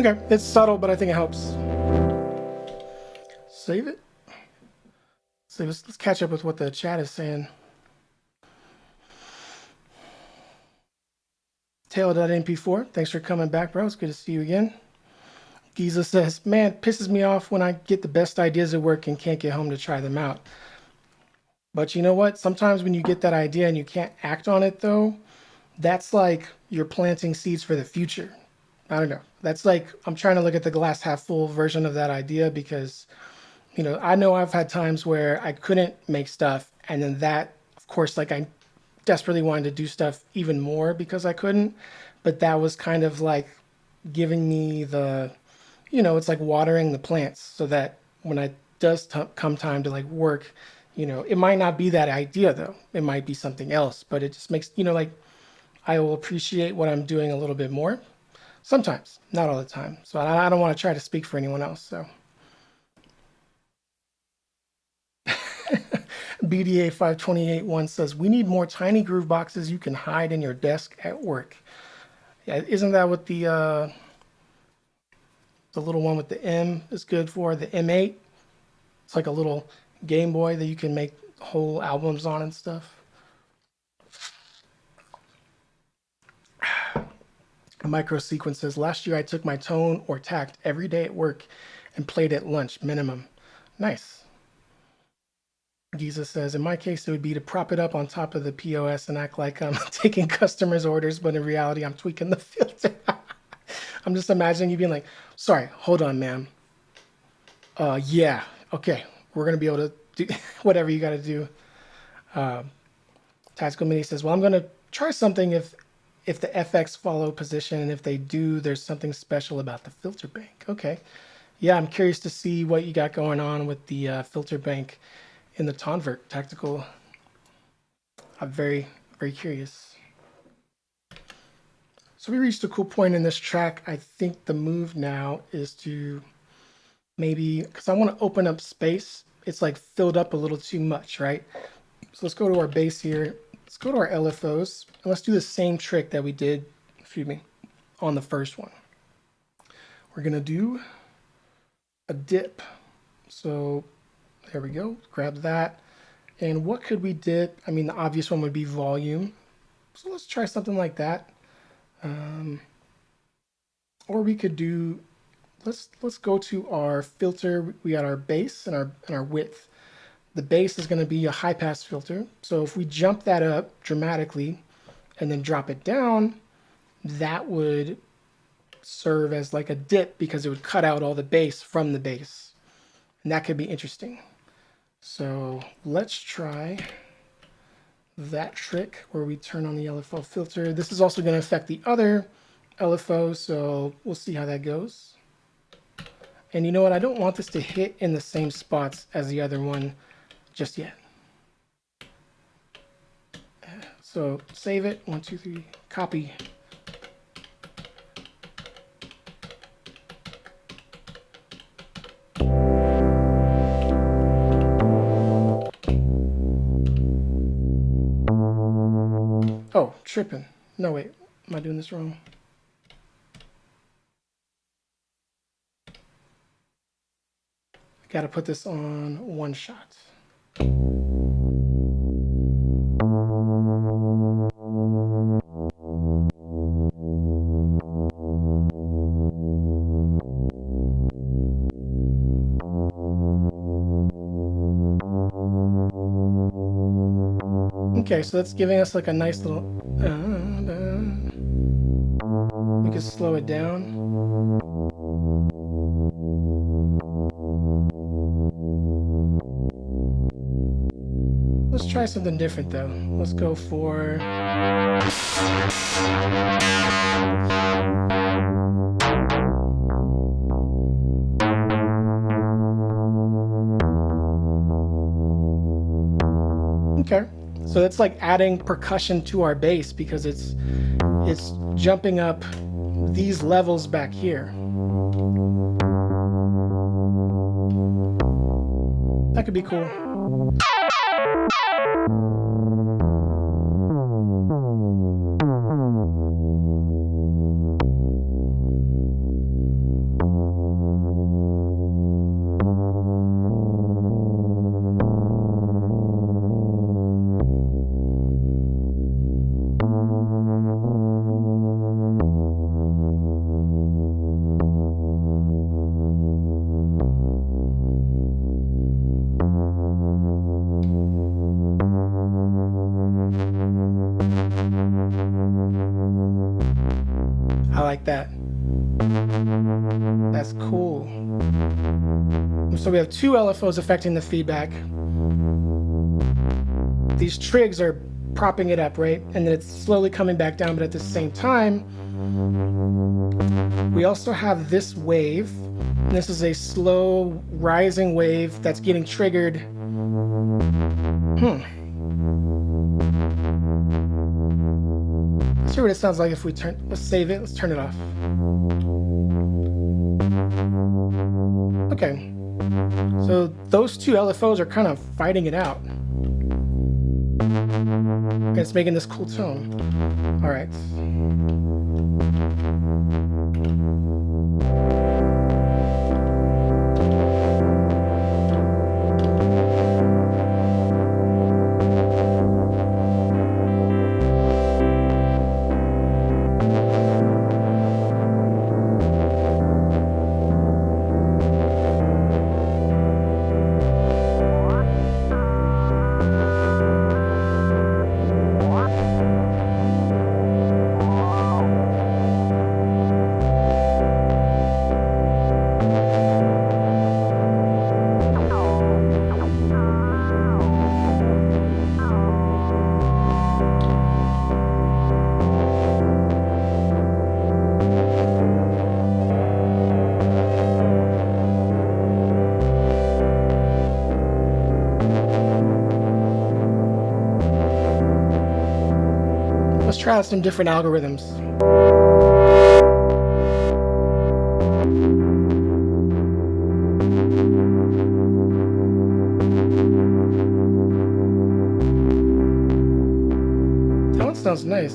okay, it's subtle, but I think it helps. Save it. So let's catch up with what the chat is saying. Taylor.mp4, thanks for coming back, bro. It's good to see you again. Giza says, man, it pisses me off when I get the best ideas at work and can't get home to try them out. But you know what? Sometimes when you get that idea and you can't act on it, though, that's like you're planting seeds for the future. I don't know. That's like I'm trying to look at the glass half full version of that idea, because, you know I've had times where I couldn't make stuff, and then that, of course, like I desperately wanted to do stuff even more because I couldn't. But that was kind of like giving me the, it's like watering the plants so that when it does come time to like work, it might not be that idea though. It might be something else, but it just makes, like I will appreciate what I'm doing a little bit more. Sometimes, not all the time. So I don't want to try to speak for anyone else. So BDA 528-1 says, we need more tiny groove boxes you can hide in your desk at work. Yeah, isn't that what the little one with the M is good for? The M8? It's like a little Game Boy that you can make whole albums on and stuff. Micro Sequence says, last year I took my tone or tact every day at work and played at lunch minimum. Nice. Giza says, in my case, it would be to prop it up on top of the POS and act like I'm taking customers' orders, but in reality, I'm tweaking the filter. I'm just imagining you being like, sorry, hold on, ma'am. Yeah, okay, we're going to be able to do whatever you got to do. Tactical Mini says, well, I'm going to try something if the FX follow position, and if they do, there's something special about the filter bank. Okay. Yeah, I'm curious to see what you got going on with the filter bank in the Tonvert Tactical. I'm very, very curious. So we reached a cool point in this track. I think the move now is to maybe, because I want to open up space. It's like filled up a little too much, right? So let's go to our bass here. Let's go to our LFOs and let's do the same trick that we did, excuse me, on the first one. We're gonna do a dip. So there we go, grab that. And what could we dip? I mean, the obvious one would be volume. So let's try something like that. Or we could do, let's go to our filter. We got our bass and our width. The bass is going to be a high pass filter. So if we jump that up dramatically and then drop it down, that would serve as like a dip because it would cut out all the bass from the bass. And that could be interesting. So let's try that trick where we turn on the LFO filter. This is also going to affect the other LFO, so we'll see how that goes. And you know what? I don't want this to hit in the same spots as the other one just yet. So save it, 1, 2, 3, copy. Oh, tripping. No, wait, am I doing this wrong? I gotta put this on one shot. Okay, so that's giving us like a nice little... we can slow it down. Let's try something different though. Let's go for... Okay, so that's like adding percussion to our bass because it's jumping up these levels back here. That could be cool. I like that. That's cool. So we have two LFOs affecting the feedback. These trigs are propping it up, right? And then it's slowly coming back down, but at the same time, we also have this wave. This is a slow rising wave that's getting triggered. Let's hear what it sounds like if we turn, let's save it, let's turn it off. Okay, so those two LFOs are kind of fighting it out. And it's making this cool tone. All right. Let's try out some different algorithms. sounds nice.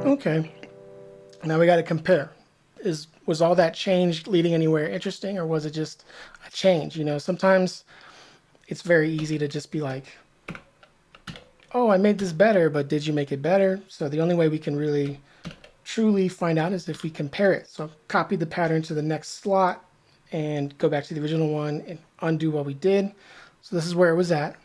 Okay, now we got to compare. Was all that change leading anywhere interesting, or was it just a change? You know, sometimes it's very easy to just be like, "Oh, I made this better," but did you make it better? So the only way we can really truly find out is if we compare it. So copy the pattern to the next slot and go back to the original one and undo what we did. So this is where it was at.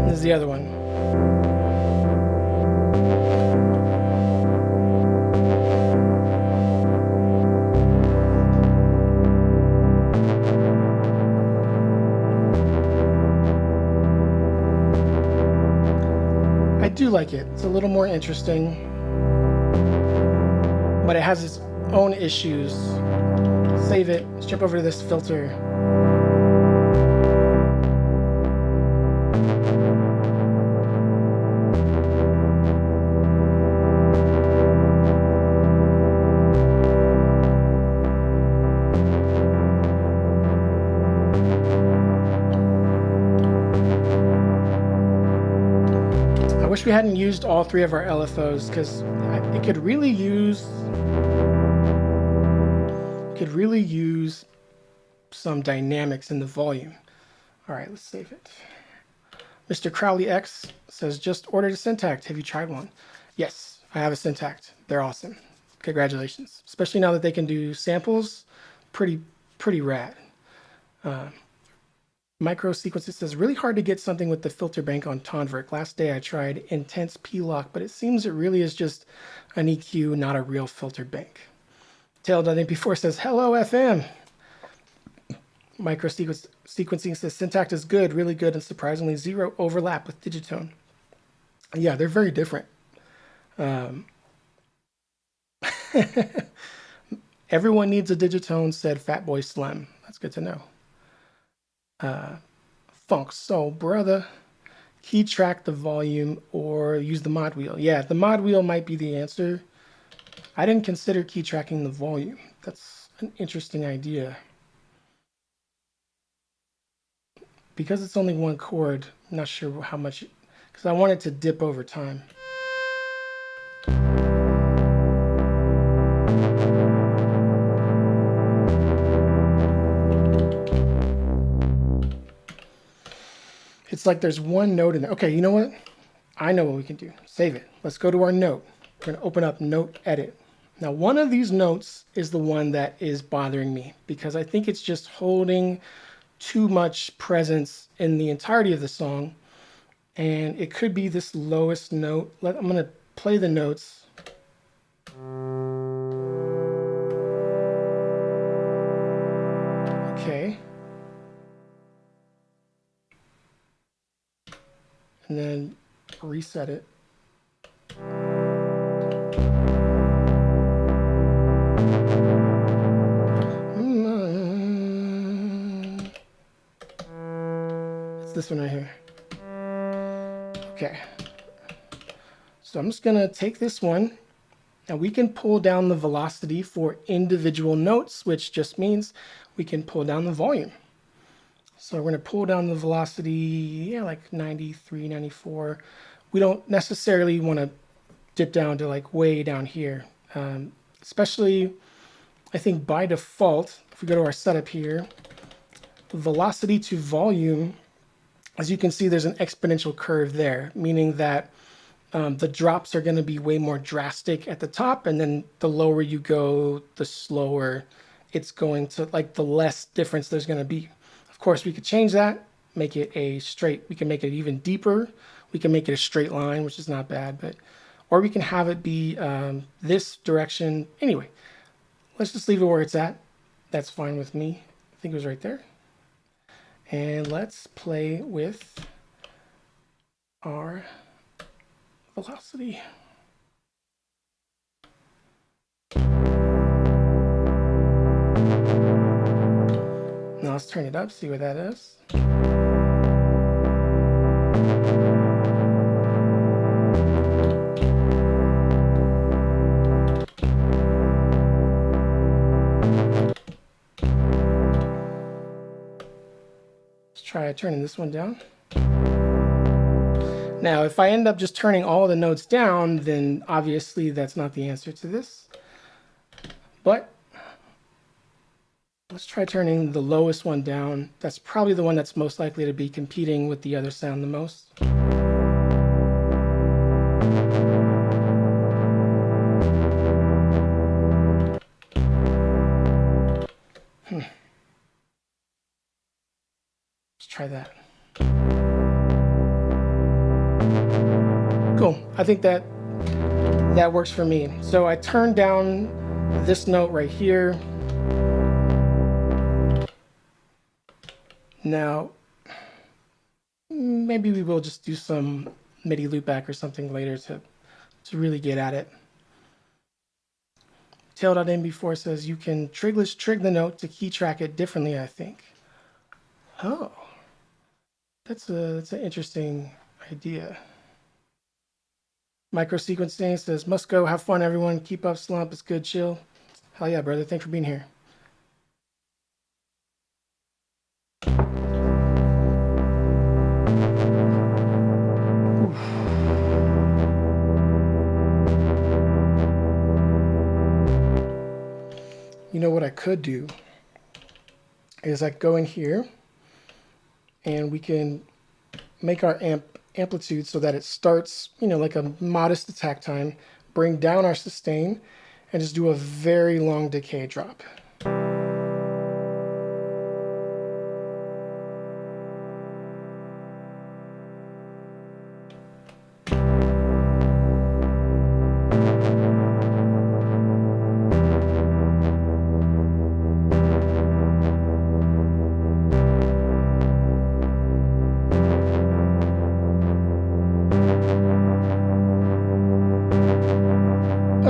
This is the other one. I do like it. It's a little more interesting, but it has its own issues. Save it. Let's jump over to this filter. I wish we hadn't used all three of our LFOs because it could really use some dynamics in the volume. All right, let's save it. Mr. Crowley X says, just ordered a Syntact. Have you tried one? Yes, I have a Syntact. They're awesome. Congratulations. Especially now that they can do samples. Pretty rad. Micro Sequences says, really hard to get something with the filter bank on Tonverk. Last day I tried Intense P-Lock, but it seems it really is just an EQ, not a real filter bank. Tailed, I think before says, hello FM. Micro Sequencing says, Syntact is good, really good, and surprisingly zero overlap with Digitone. Yeah, they're very different. Everyone needs a Digitone, said Fatboy Slim. That's good to know. Funk Soul Brother, key track the volume or use the mod wheel. Yeah, the mod wheel might be the answer. I didn't consider key tracking the volume. That's an interesting idea. Because it's only one chord, I'm not sure how much, because I want it to dip over time. It's like there's one note in there. Okay, you know what? I know what we can do. Save it. Let's go to our note. We're going to open up Note Edit. Now, one of these notes is the one that is bothering me because I think it's just holding too much presence in the entirety of the song. And it could be this lowest note. I'm going to play the notes. Okay. And then reset it. It's this one right here. Okay. So I'm just gonna take this one Now we can pull down the velocity for individual notes, which just means we can pull down the volume. So we're going to pull down the velocity, yeah, like 93, 94. We don't necessarily want to dip down to like way down here. Especially, I think by default, if we go to our setup here, velocity to volume, as you can see, there's an exponential curve there, meaning that the drops are going to be way more drastic at the top, and then the lower you go, the slower it's going to, like the less difference there's going to be. Of course, we could change that, make it a straight, we can make it even deeper. We can make it a straight line, which is not bad, but, or we can have it be this direction. Anyway, let's just leave it where it's at. That's fine with me. I think it was right there. And let's play with our velocity. Now let's turn it up, see what that is. Let's try turning this one down. Now, if I end up just turning all the notes down, then obviously that's not the answer to this. But let's try turning the lowest one down. That's probably the one that's most likely to be competing with the other sound the most. Let's try that. Cool. I think that works for me. So I turned down this note right here. Now, maybe we will just do some MIDI loopback or something later to really get at it. Tail.in before says you can trig the note to key track it differently, I think. Oh, that's an interesting idea. Microsequencing says, must go, have fun, everyone. Keep up, slump. It's good, chill. Hell yeah, brother. Thanks for being here. Oof. You know what I could do is I go in here and we can make our amplitude so that it starts, you know, like a modest attack time, bring down our sustain, and just do a very long decay drop.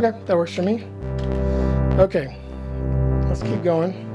Okay, that works for me. Okay, let's keep going.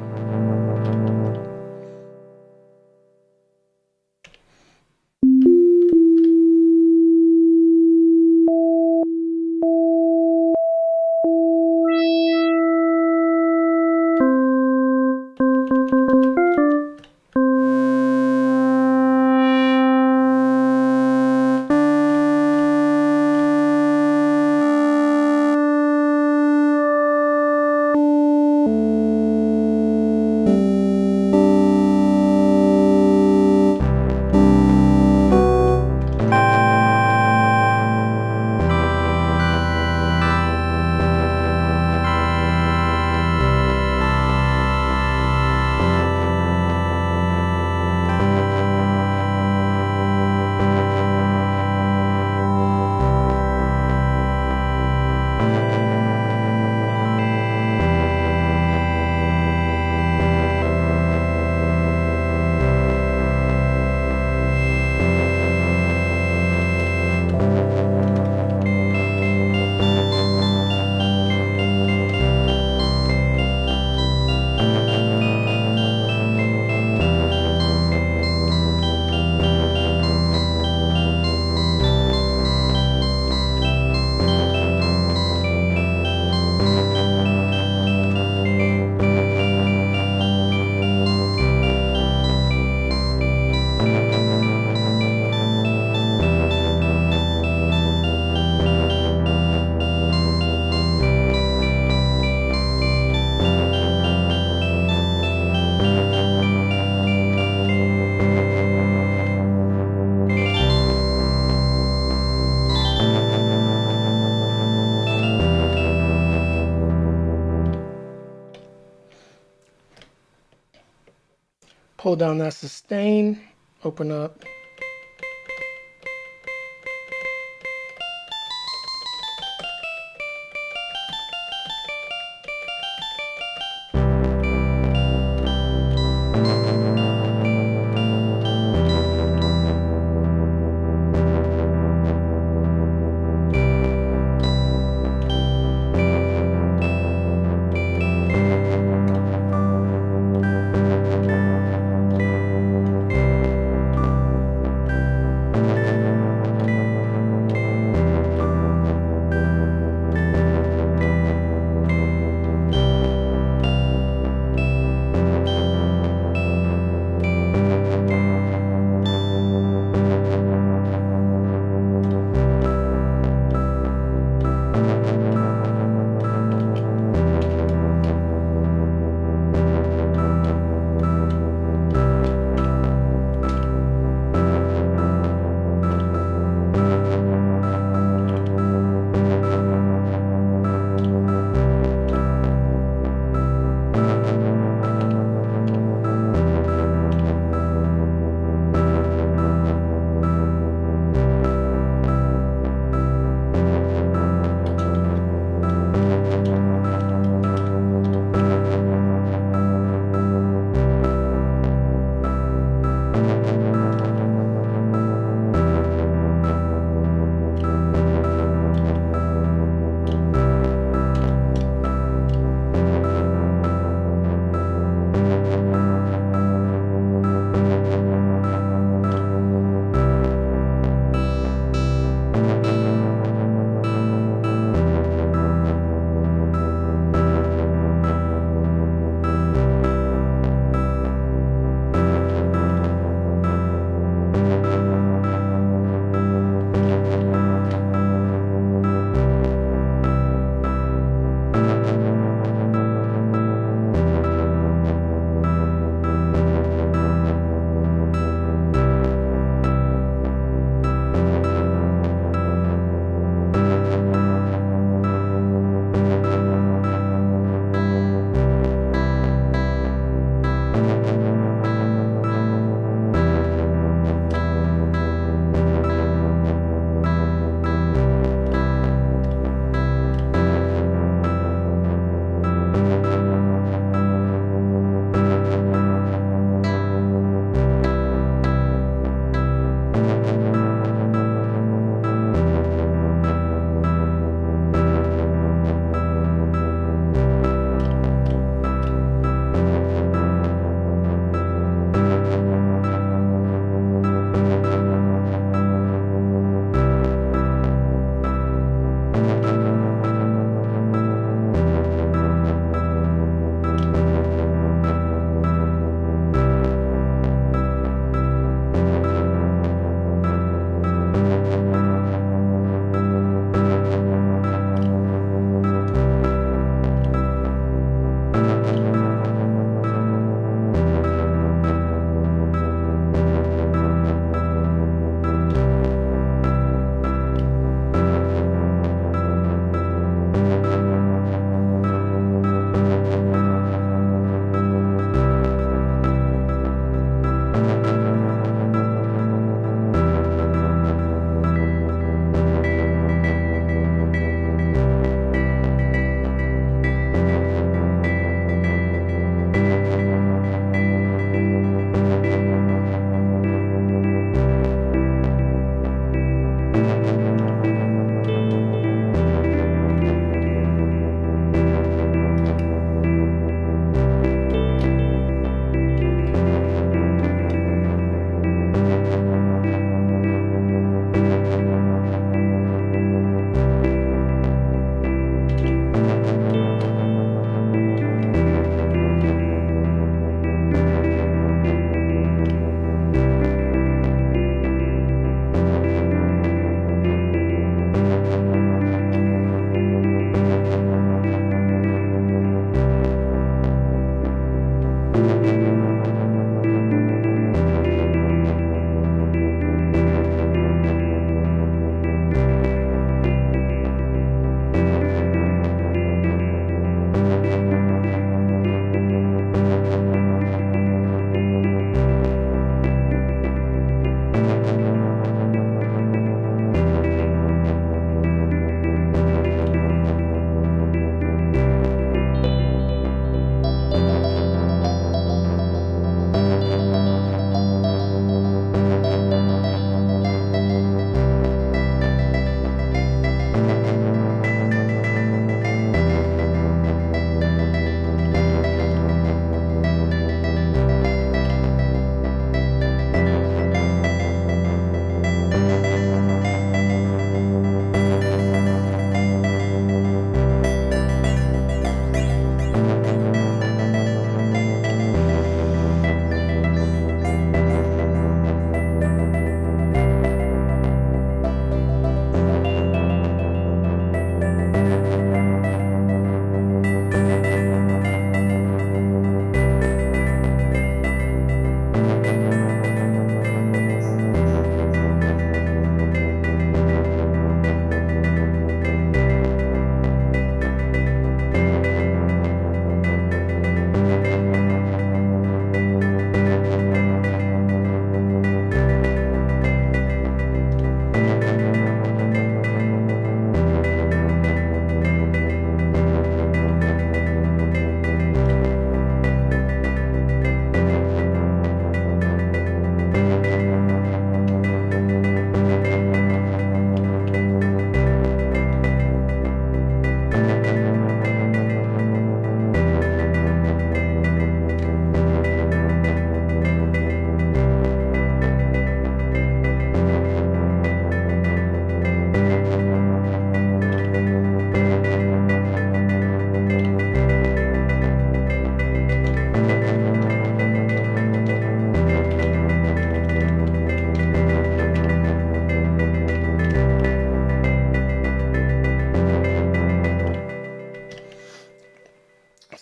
Hold down that sustain, open up.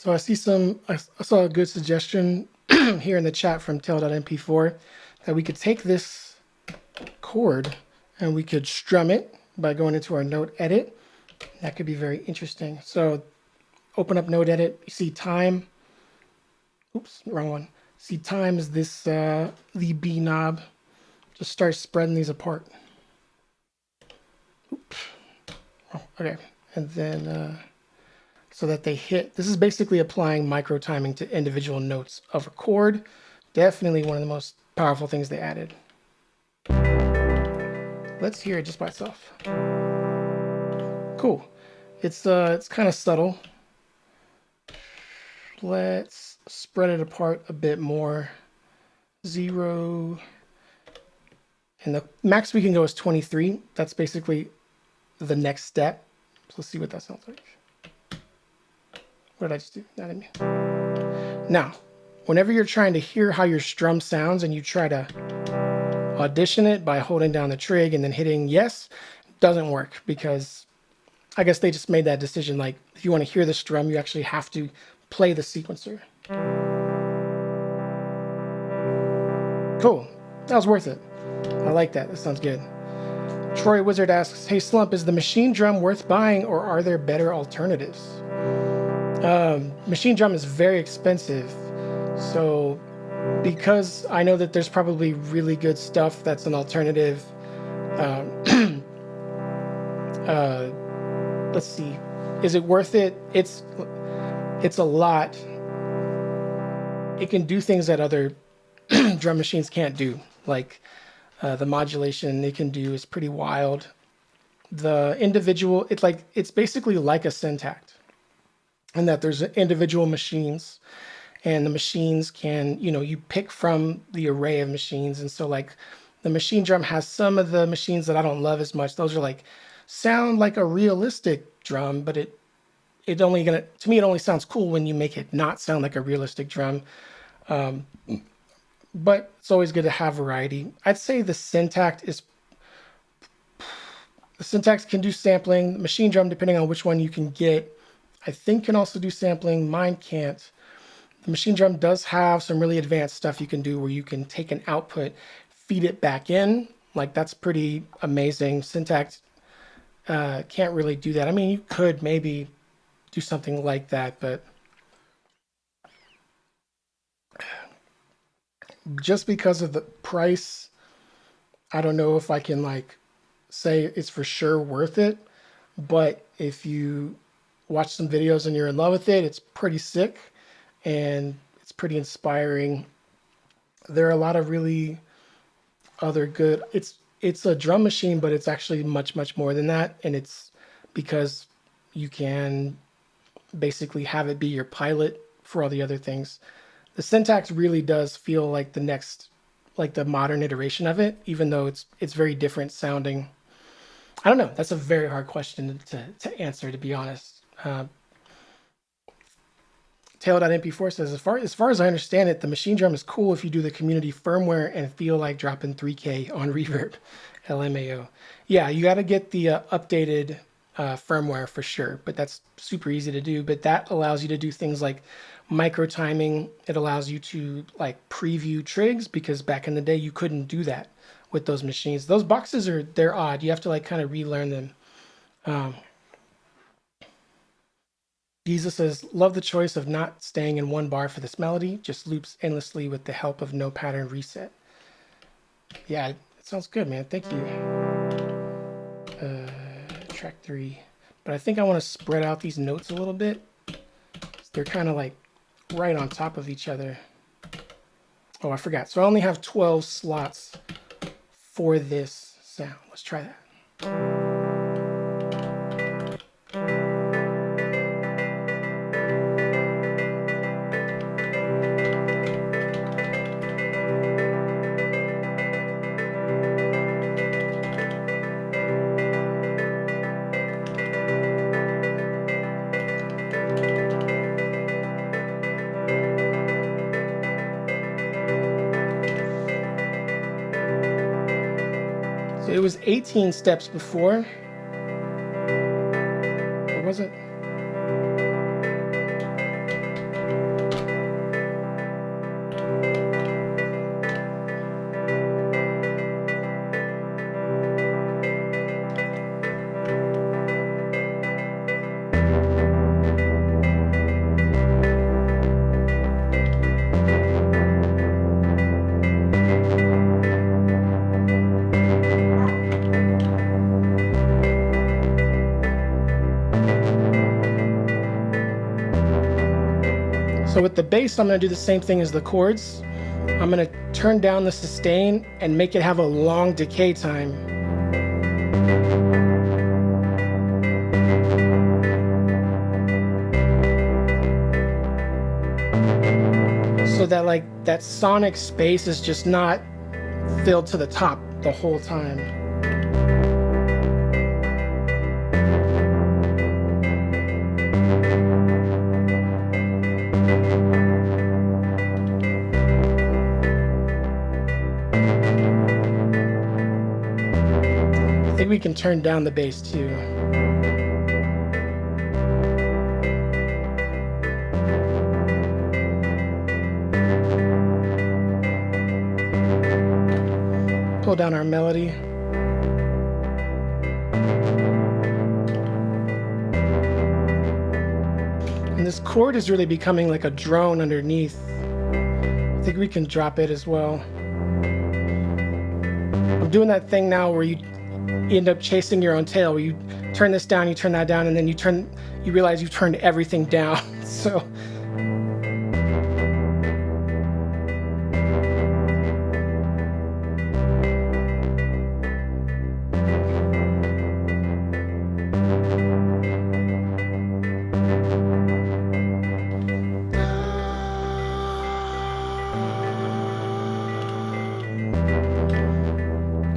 So I saw a good suggestion here in the chat from tail.mp4 that we could take this chord and we could strum it by going into our note edit. That could be very interesting. So open up note edit, you see time. Oops, wrong one. See time is this, the B knob. Just start spreading these apart. Oops. Oh, okay, and then, so that they hit. This is basically applying micro timing to individual notes of a chord. Definitely one of the most powerful things they added. Let's hear it just by itself. Cool. It's kind of subtle. Let's spread it apart a bit more. 0. And the max we can go is 23. That's basically the next step. So let's see what that sounds like. What did I just do? That in me. Now, whenever you're trying to hear how your strum sounds and you try to audition it by holding down the trig and then hitting yes, doesn't work, because I guess they just made that decision. Like, if you want to hear the strum, you actually have to play the sequencer. Cool. That was worth it. I like that. That sounds good. Troy Wizard asks, hey Slump, is the machine drum worth buying or are there better alternatives? Machine drum is very expensive. So because I know that there's probably really good stuff that's an alternative, let's see, is it worth it? It's a lot. It can do things that other drum machines can't do. Like the modulation it can do is pretty wild. The individual, it's basically like a Syntakt, and that there's individual machines, and the machines can, you pick from the array of machines. And so like the machine drum has some of the machines that I don't love as much. Those are like, sound like a realistic drum, but to me it only sounds cool when you make it not sound like a realistic drum. But it's always good to have variety. I'd say the Syntakt can do sampling. The machine drum, depending on which one you can get, I think can also do sampling. Mine can't. The machine drum does have some really advanced stuff you can do where you can take an output, feed it back in. Like, that's pretty amazing. Syntakt can't really do that. I mean, you could maybe do something like that, but just because of the price, I don't know if I can like say it's for sure worth it. But if you watch some videos and you're in love with it, it's pretty sick and it's pretty inspiring. There are a lot of really other good, it's a drum machine, but it's actually much, much more than that. And it's because you can basically have it be your pilot for all the other things. The syntax really does feel like the next, like the modern iteration of it, even though it's very different sounding. I don't know. That's a very hard question to answer, to be honest. Tail.mp4 says, as far as I understand it, the machine drum is cool if you do the community firmware and feel like dropping 3K on reverb. LMAO. Yeah, you got to get the updated firmware for sure, but that's super easy to do. But that allows you to do things like micro timing. It allows you to like preview trigs, because back in the day you couldn't do that with those machines. Those boxes they're odd. You have to like kind of relearn them. Jesus says, love the choice of not staying in one bar for this melody, just loops endlessly with the help of no pattern reset. Yeah, it sounds good, man. Thank you. Track 3. But I think I want to spread out these notes a little bit. They're kind of like right on top of each other. Oh, I forgot. So I only have 12 slots for this sound. Let's try that. So it was 18 steps before. Or was it? So with the bass, I'm going to do the same thing as the chords. I'm going to turn down the sustain and make it have a long decay time. So that like that sonic space is just not filled to the top the whole time. I think we can turn down the bass too. Pull down our melody. And this chord is really becoming like a drone underneath. I think we can drop it as well. I'm doing that thing now where you end up chasing your own tail, where you turn this down, you turn that down, and then you realize you've turned everything down. So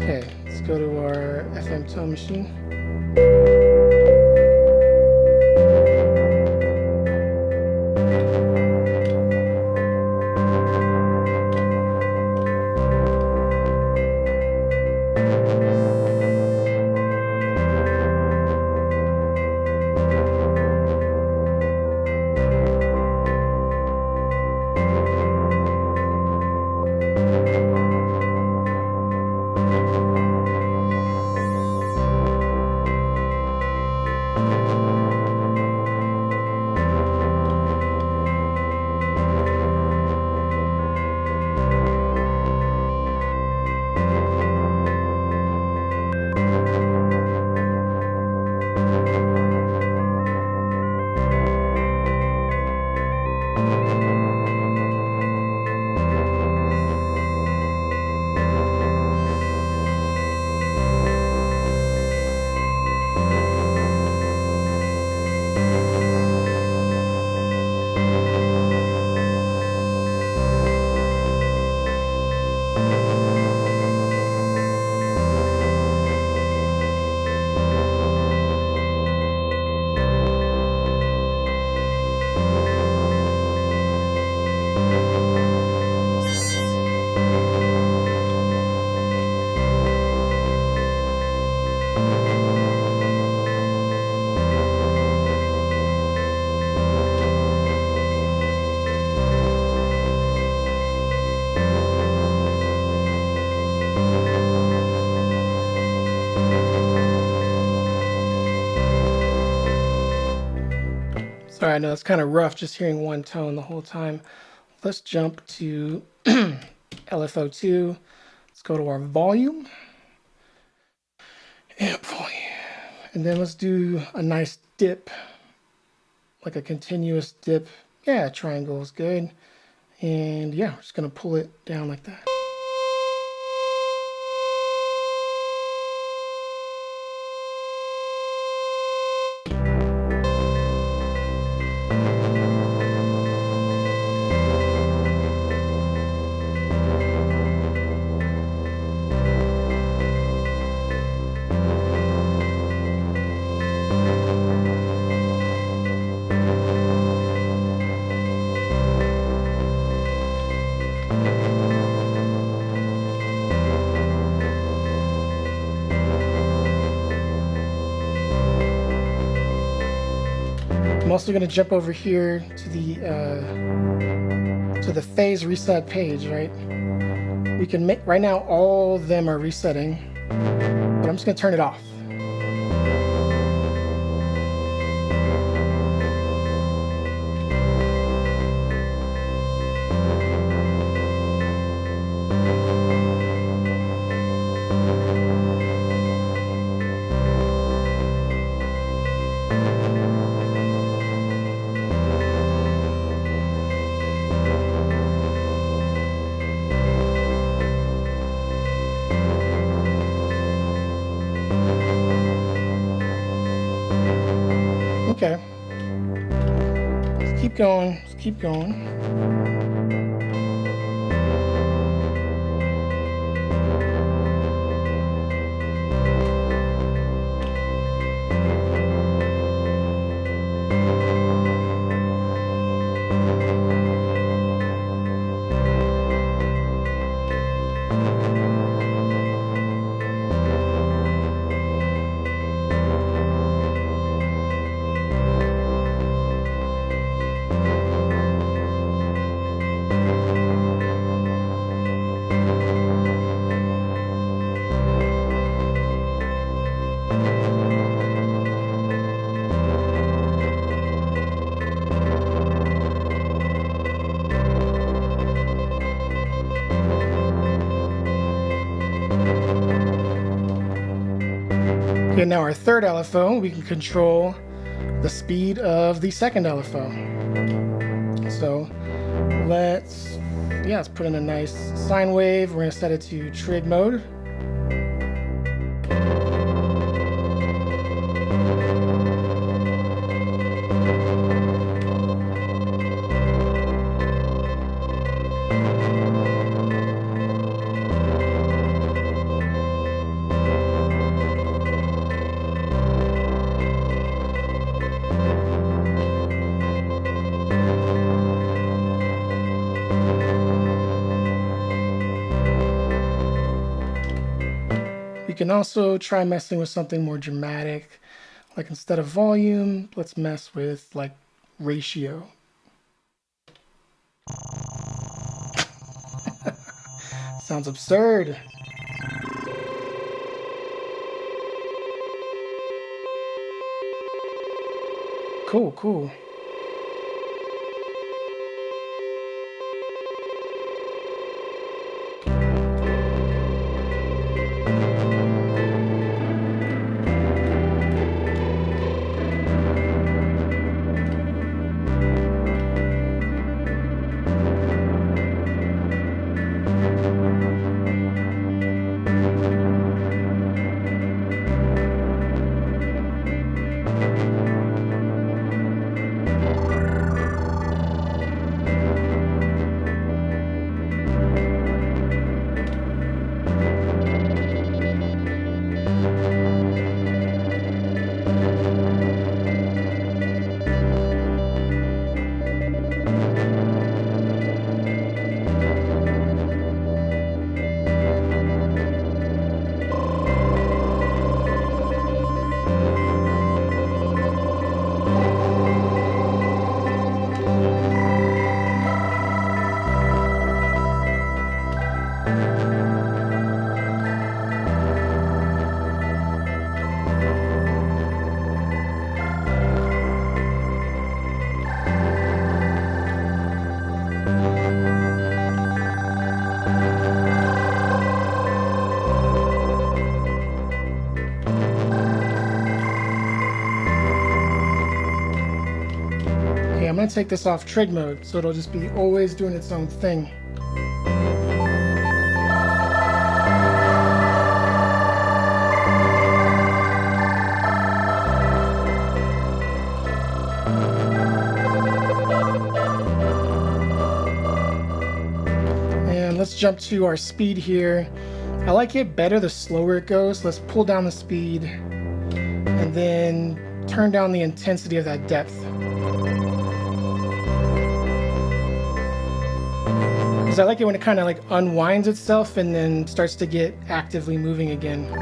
okay, let's go to our FM tone machine. Sorry, I know it's kind of rough just hearing one tone the whole time. Let's jump to LFO2. Let's go to our volume. Amp volume. And then let's do a nice dip, like a continuous dip. Yeah, triangle is good. And yeah, we're just gonna pull it down like that. I'm also going to jump over here to the phase reset page, right? We can make, right now all of them are resetting, but I'm just going to turn it off. Okay. Let's keep going. Let's keep going. Okay, now our third LFO, we can control the speed of the second LFO. So let's put in a nice sine wave. We're gonna set it to trig mode. We can also try messing with something more dramatic, like instead of volume, let's mess with like ratio. Sounds absurd. Cool, cool. I'm going to take this off trig mode, so it'll just be always doing its own thing. And let's jump to our speed here. I like it better the slower it goes. Let's pull down the speed and then turn down the intensity of that depth. Because I like it when it kind of like unwinds itself and then starts to get actively moving again.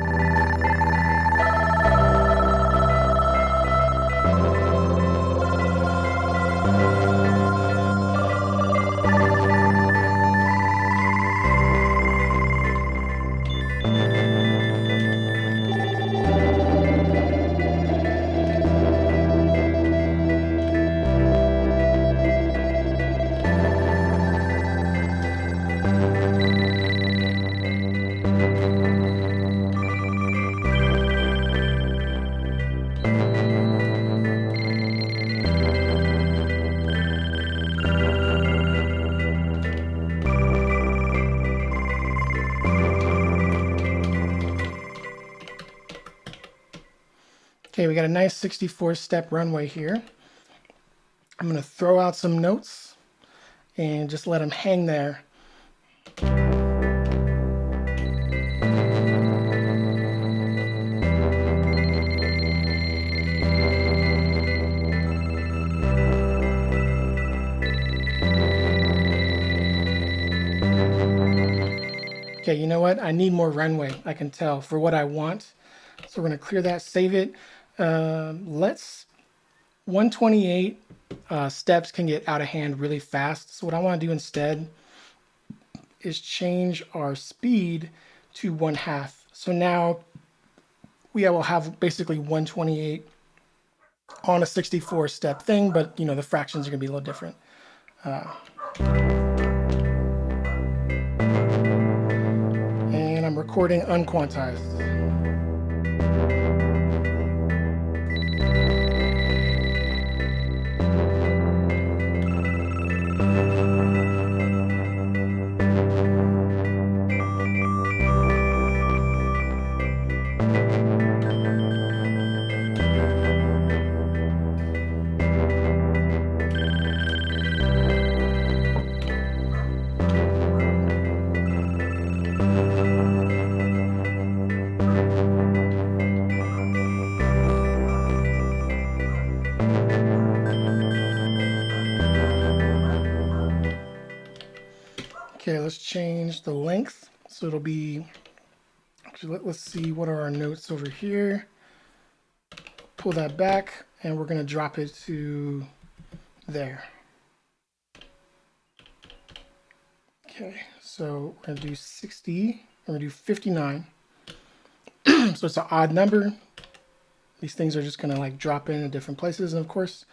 Okay, we got a nice 64-step runway here. I'm going to throw out some notes and just let them hang there. Okay, you know what? I need more runway, I can tell, for what I want. So we're going to clear that, save it. Let's 128 steps can get out of hand really fast. So what I want to do instead is change our speed to 1/2. So now we will have basically 128 on a 64-step thing, but you know the fractions are going to be a little different. And I'm recording unquantized. Okay, let's change the length. So it'll be, actually, let's see, what are our notes over here? Pull that back, and we're going to drop it to there. Okay, so we're going to do 60, we're going to do 59. So it's an odd number. These things are just going to like drop in different places, and of course,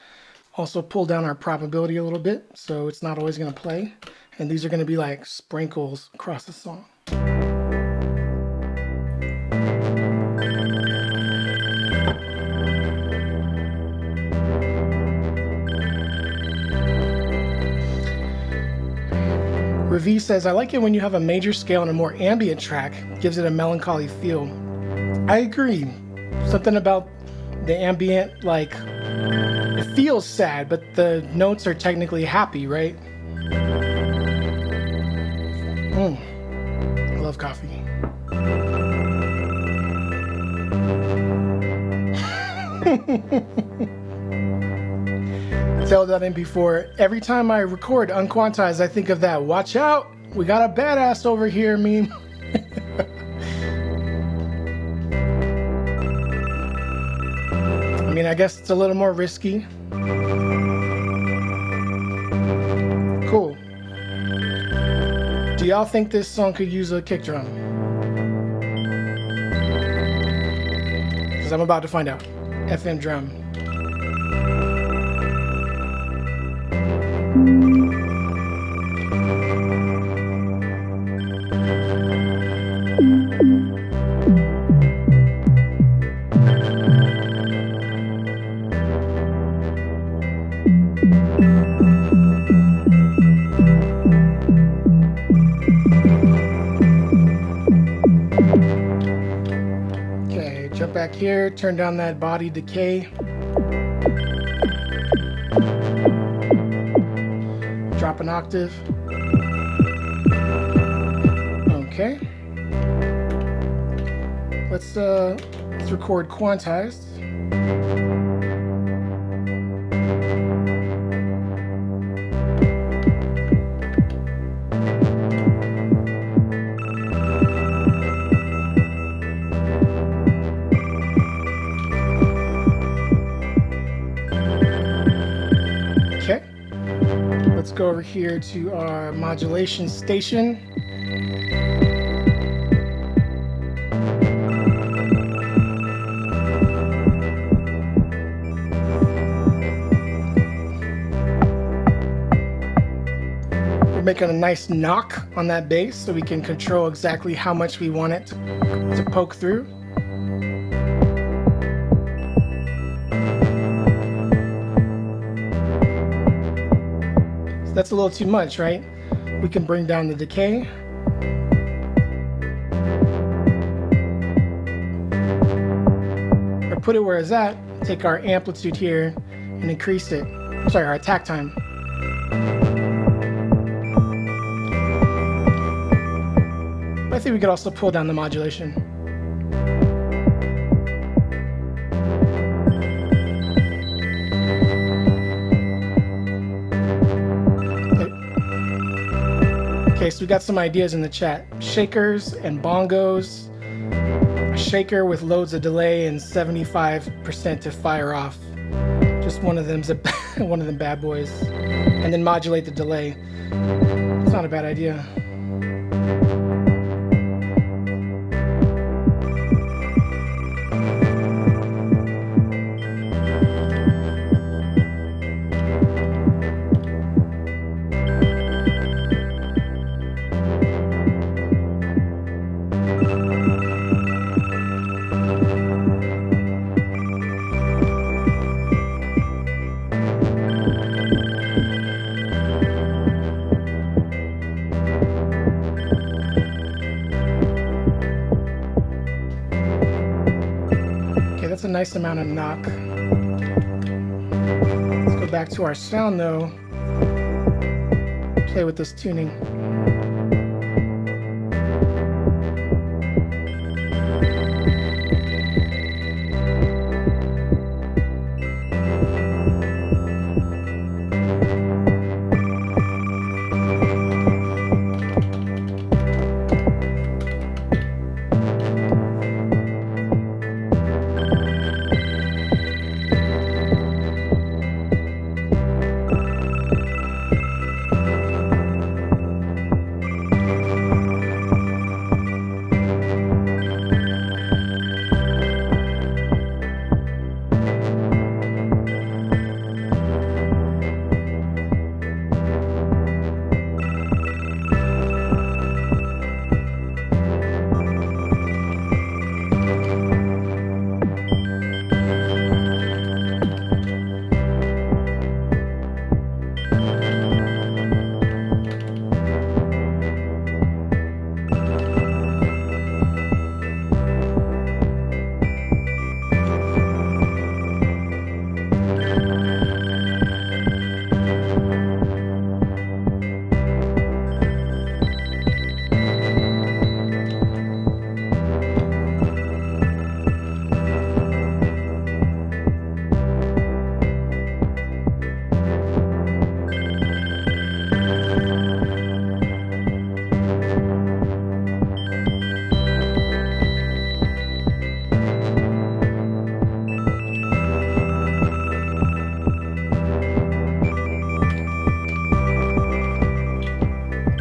also pull down our probability a little bit, so it's not always going to play. And these are going to be like sprinkles across the song. Ravi says, I like it when you have a major scale and a more ambient track. Gives it a melancholy feel. I agree. Something about the ambient, like, it feels sad, but the notes are technically happy, right? I love coffee. Tell that in before. Every time I record unquantized, I think of that. Watch out, we got a badass over here meme. I mean, I guess it's a little more risky. Cool. Do y'all think this song could use a kick drum? Because I'm about to find out. FM drum. back here, turn down that body decay. Drop an octave. Okay. Let's record quantized. Okay. Let's go over here to our modulation station. We're making a nice knock on that bass so we can control exactly how much we want it to poke through. So that's a little too much, right? We can bring down the decay. Or put it where it's at, take our amplitude here and increase it. Sorry, our attack time. I think we could also pull down the modulation. Okay, so we got some ideas in the chat. Shakers and bongos. A shaker with loads of delay and 75% to fire off. Just one of them's one of them bad boys. And then modulate the delay. It's not a bad idea. That's a nice amount of knock. Let's go back to our sound though. Play with this tuning.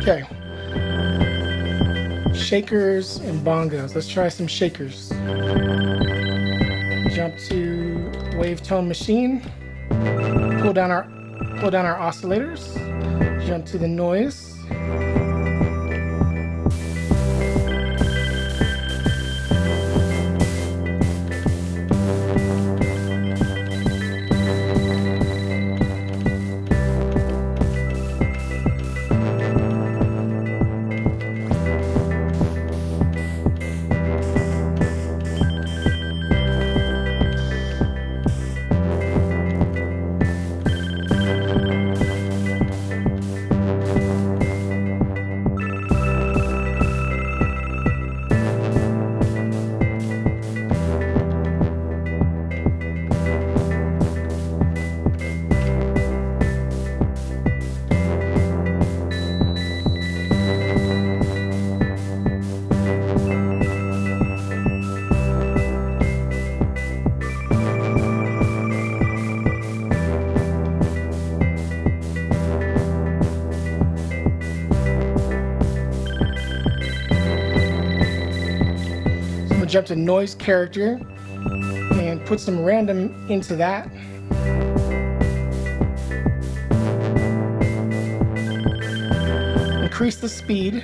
Okay. Shakers and bongos. Let's try some shakers. Jump to wave tone machine. Pull down our oscillators. Jump to the noise. jump to noise character and put some random into that. Increase the speed.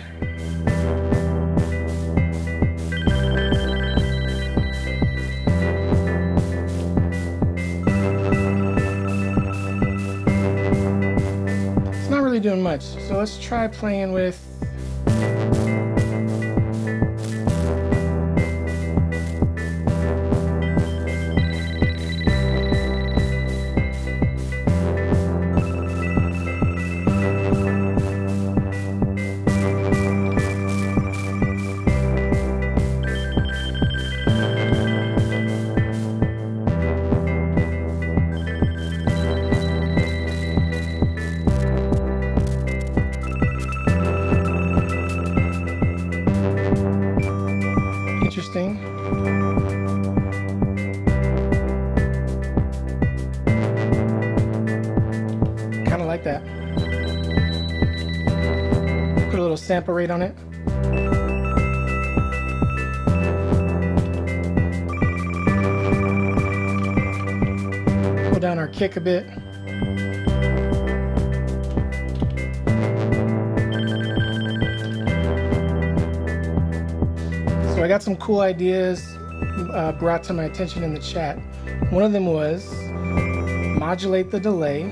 It's not really doing much, so let's try playing with interesting. Kind of like that. Put a little sample rate on it. Pull down our kick a bit. So I got some cool ideas brought to my attention in the chat. One of them was modulate the delay.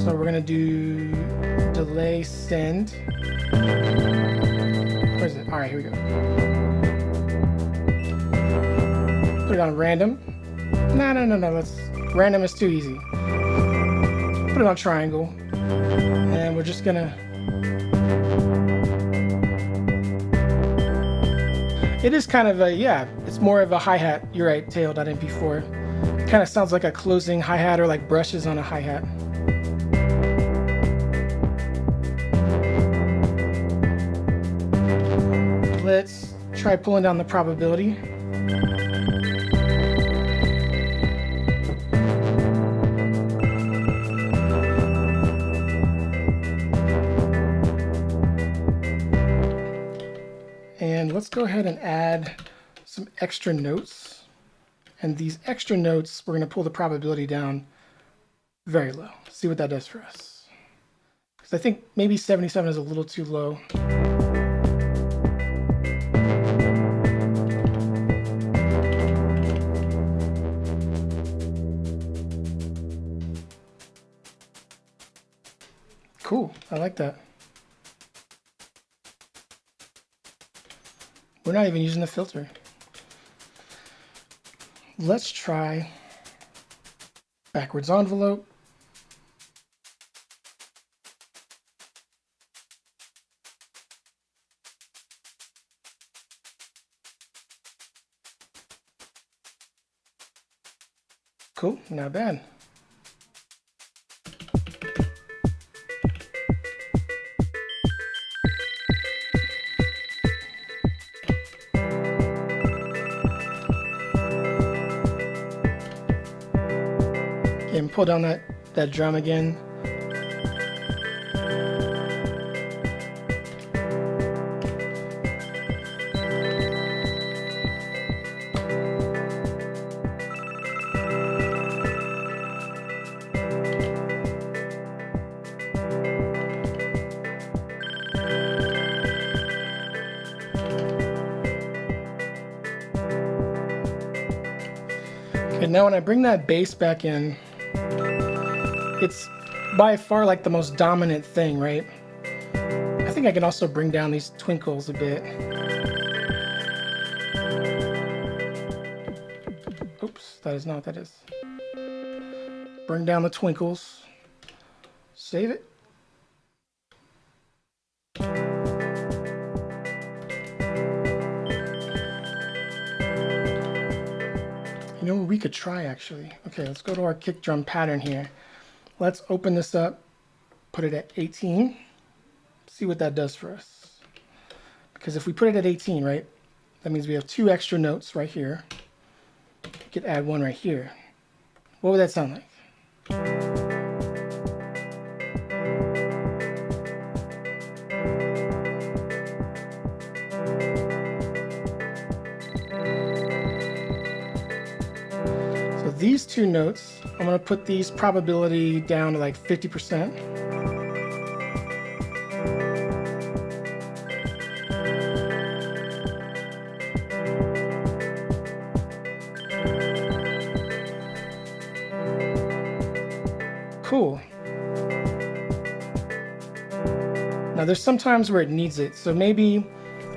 So we're gonna do delay send. Where is it? All right, here we go. Put it on random. No. Random is too easy. Put it on triangle. And we're just gonna. It is kind of a, yeah, it's more of a hi-hat. You're right, tail.mp4. It kind of sounds like a closing hi-hat or like brushes on a hi-hat. Let's try pulling down the probability. And let's go ahead and add some extra notes. And these extra notes, we're going to pull the probability down very low. See what that does for us. Because I think maybe 77 is a little too low. Cool, I like that. We're not even using the filter. Let's try backwards envelope. Cool, not bad. And pull down that drum again. Okay, now when I bring that bass back in, it's by far like the most dominant thing, right? I think I can also bring down these twinkles a bit. Oops, that is not what that is. Bring down the twinkles. Save it. You know what we could try actually? Okay, let's go to our kick drum pattern here. Let's open this up, put it at 18, see what that does for us. Because if we put it at 18, right, that means we have 2 extra notes right here. We could add 1 right here. What would that sound like? So these two notes, I'm going to put these probability down to like 50%. Cool. Now there's some times where it needs it. So maybe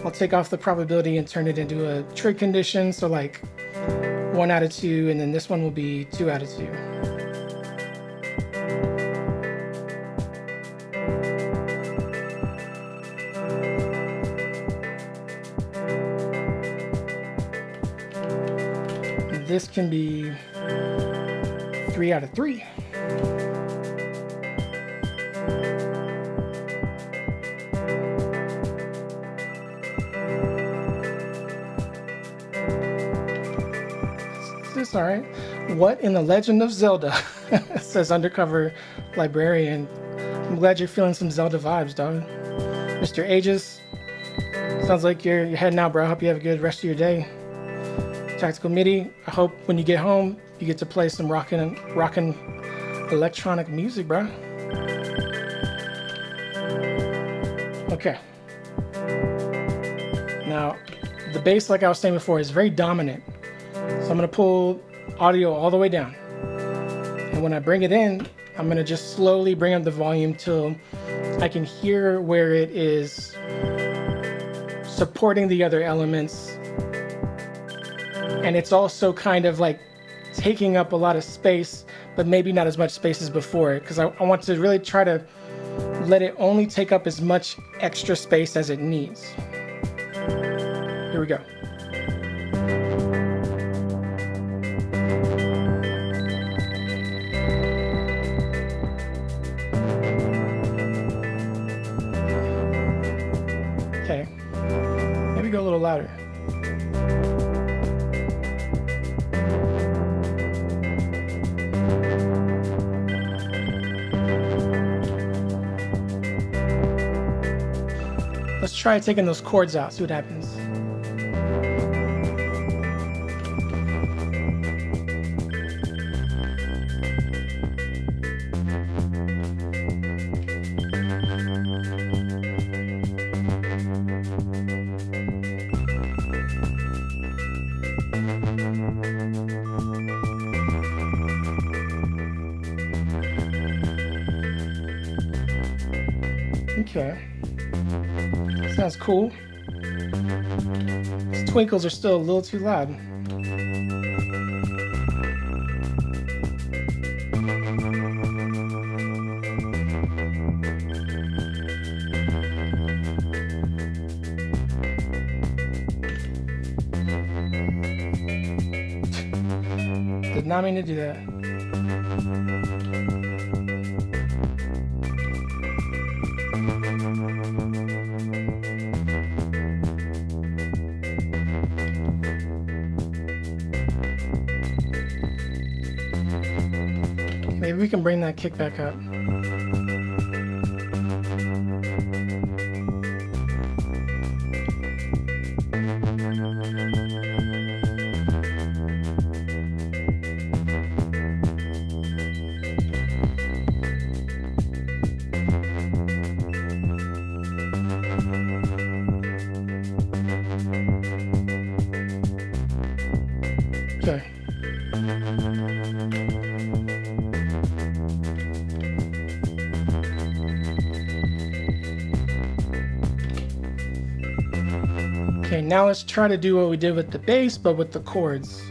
I'll take off the probability and turn it into a trig condition. So like 1 out of 2, and then this one will be 2 out of 2. And this can be 3 out of 3. This all right. What in the Legend of Zelda? Says undercover librarian. I'm glad you're feeling some Zelda vibes, dog. Mr. Aegis, sounds like you're heading out, bro. I hope you have a good rest of your day. Tactical MIDI, I hope when you get home you get to play some rockin' electronic music, bro. Okay. Now, the bass, like I was saying before, is very dominant. So I'm going to pull audio all the way down. And when I bring it in, I'm going to just slowly bring up the volume till I can hear where it is supporting the other elements. And it's also kind of like taking up a lot of space, but maybe not as much space as before, because I want to really try to let it only take up as much extra space as it needs. Here we go. Okay, maybe go a little louder. Let's try taking those chords out, see what happens. Okay. Sounds cool. These twinkles are still a little too loud. Did not mean to do that. Maybe we can bring that kick back up. Okay. Okay, now let's try to do what we did with the bass, but with the chords.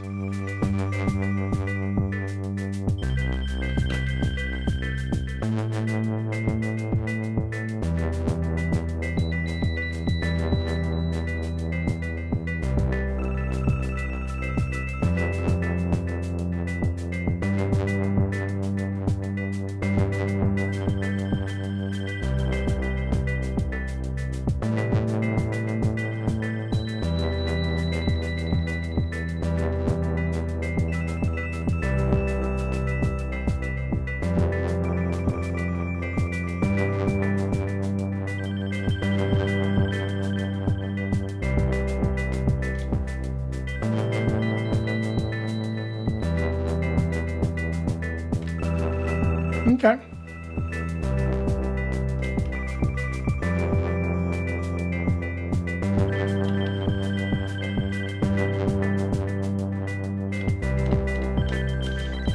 Okay.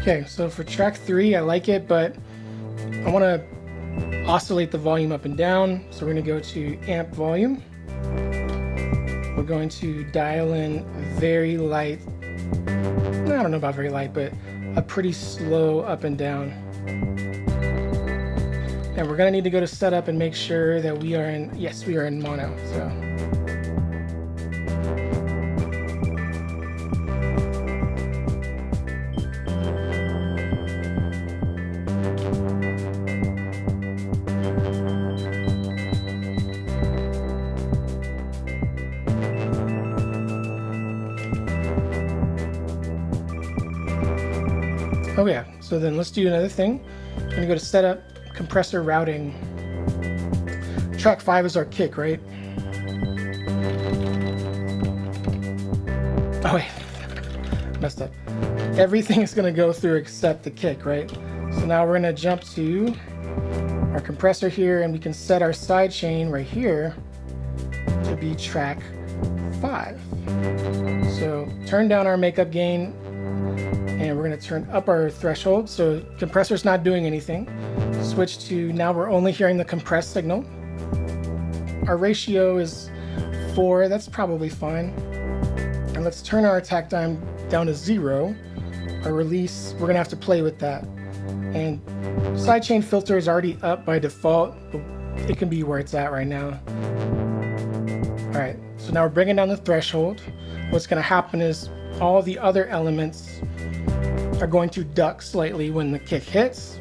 Okay, so for track 3, I like it, but I want to oscillate the volume up and down. So we're going to go to amp volume. We're going to dial in very light. I don't know about very light, but a pretty slow up and down. And we're going to need to go to setup and make sure that we are in, yes, we are in mono. So. Oh yeah, so then let's do another thing. I'm gonna go to setup, compressor routing. Track 5 is our kick, right? Oh wait, messed up. Everything is gonna go through except the kick, right? So now we're gonna jump to our compressor here, and we can set our side chain right here to be track 5. So turn down our makeup gain, and we're going to turn up our threshold. So compressor's not doing anything. Switch to, now we're only hearing the compressed signal. Our ratio is 4, that's probably fine. And let's turn our attack time down to 0. Our release, we're going to have to play with that. And sidechain filter is already up by default, but it can be where it's at right now. All right, so now we're bringing down the threshold. What's going to happen is all the other elements are going to duck slightly when the kick hits.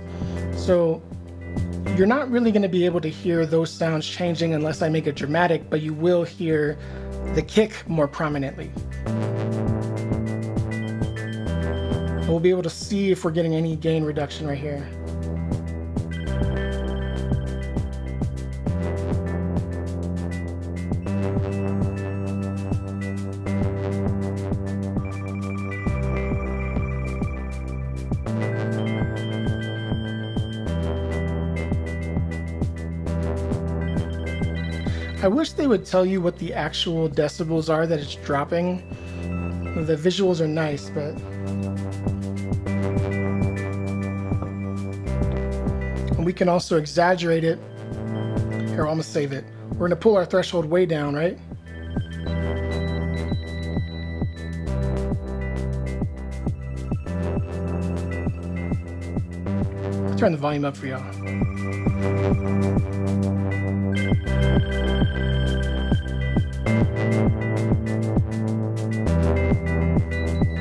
So you're not really going to be able to hear those sounds changing unless I make it dramatic, but you will hear the kick more prominently. We'll be able to see if we're getting any gain reduction right here. I wish they would tell you what the actual decibels are that it's dropping. The visuals are nice, but and we can also exaggerate it. Here, I'm gonna save it. We're gonna pull our threshold way down, right? I'll turn the volume up for y'all.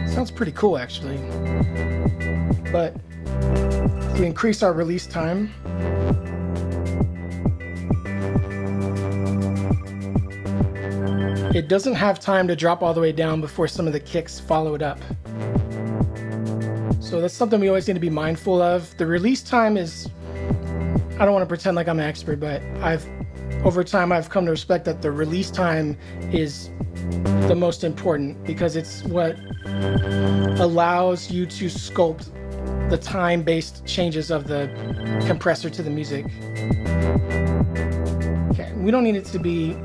Sounds pretty cool, actually. But if we increase our release time, it doesn't have time to drop all the way down before some of the kicks follow it up. So that's something we always need to be mindful of. The release time is, I don't want to pretend like I'm an expert, but over time I've come to respect that the release time is the most important, because it's what allows you to sculpt the time-based changes of the compressor to the music. Okay, we don't need it to be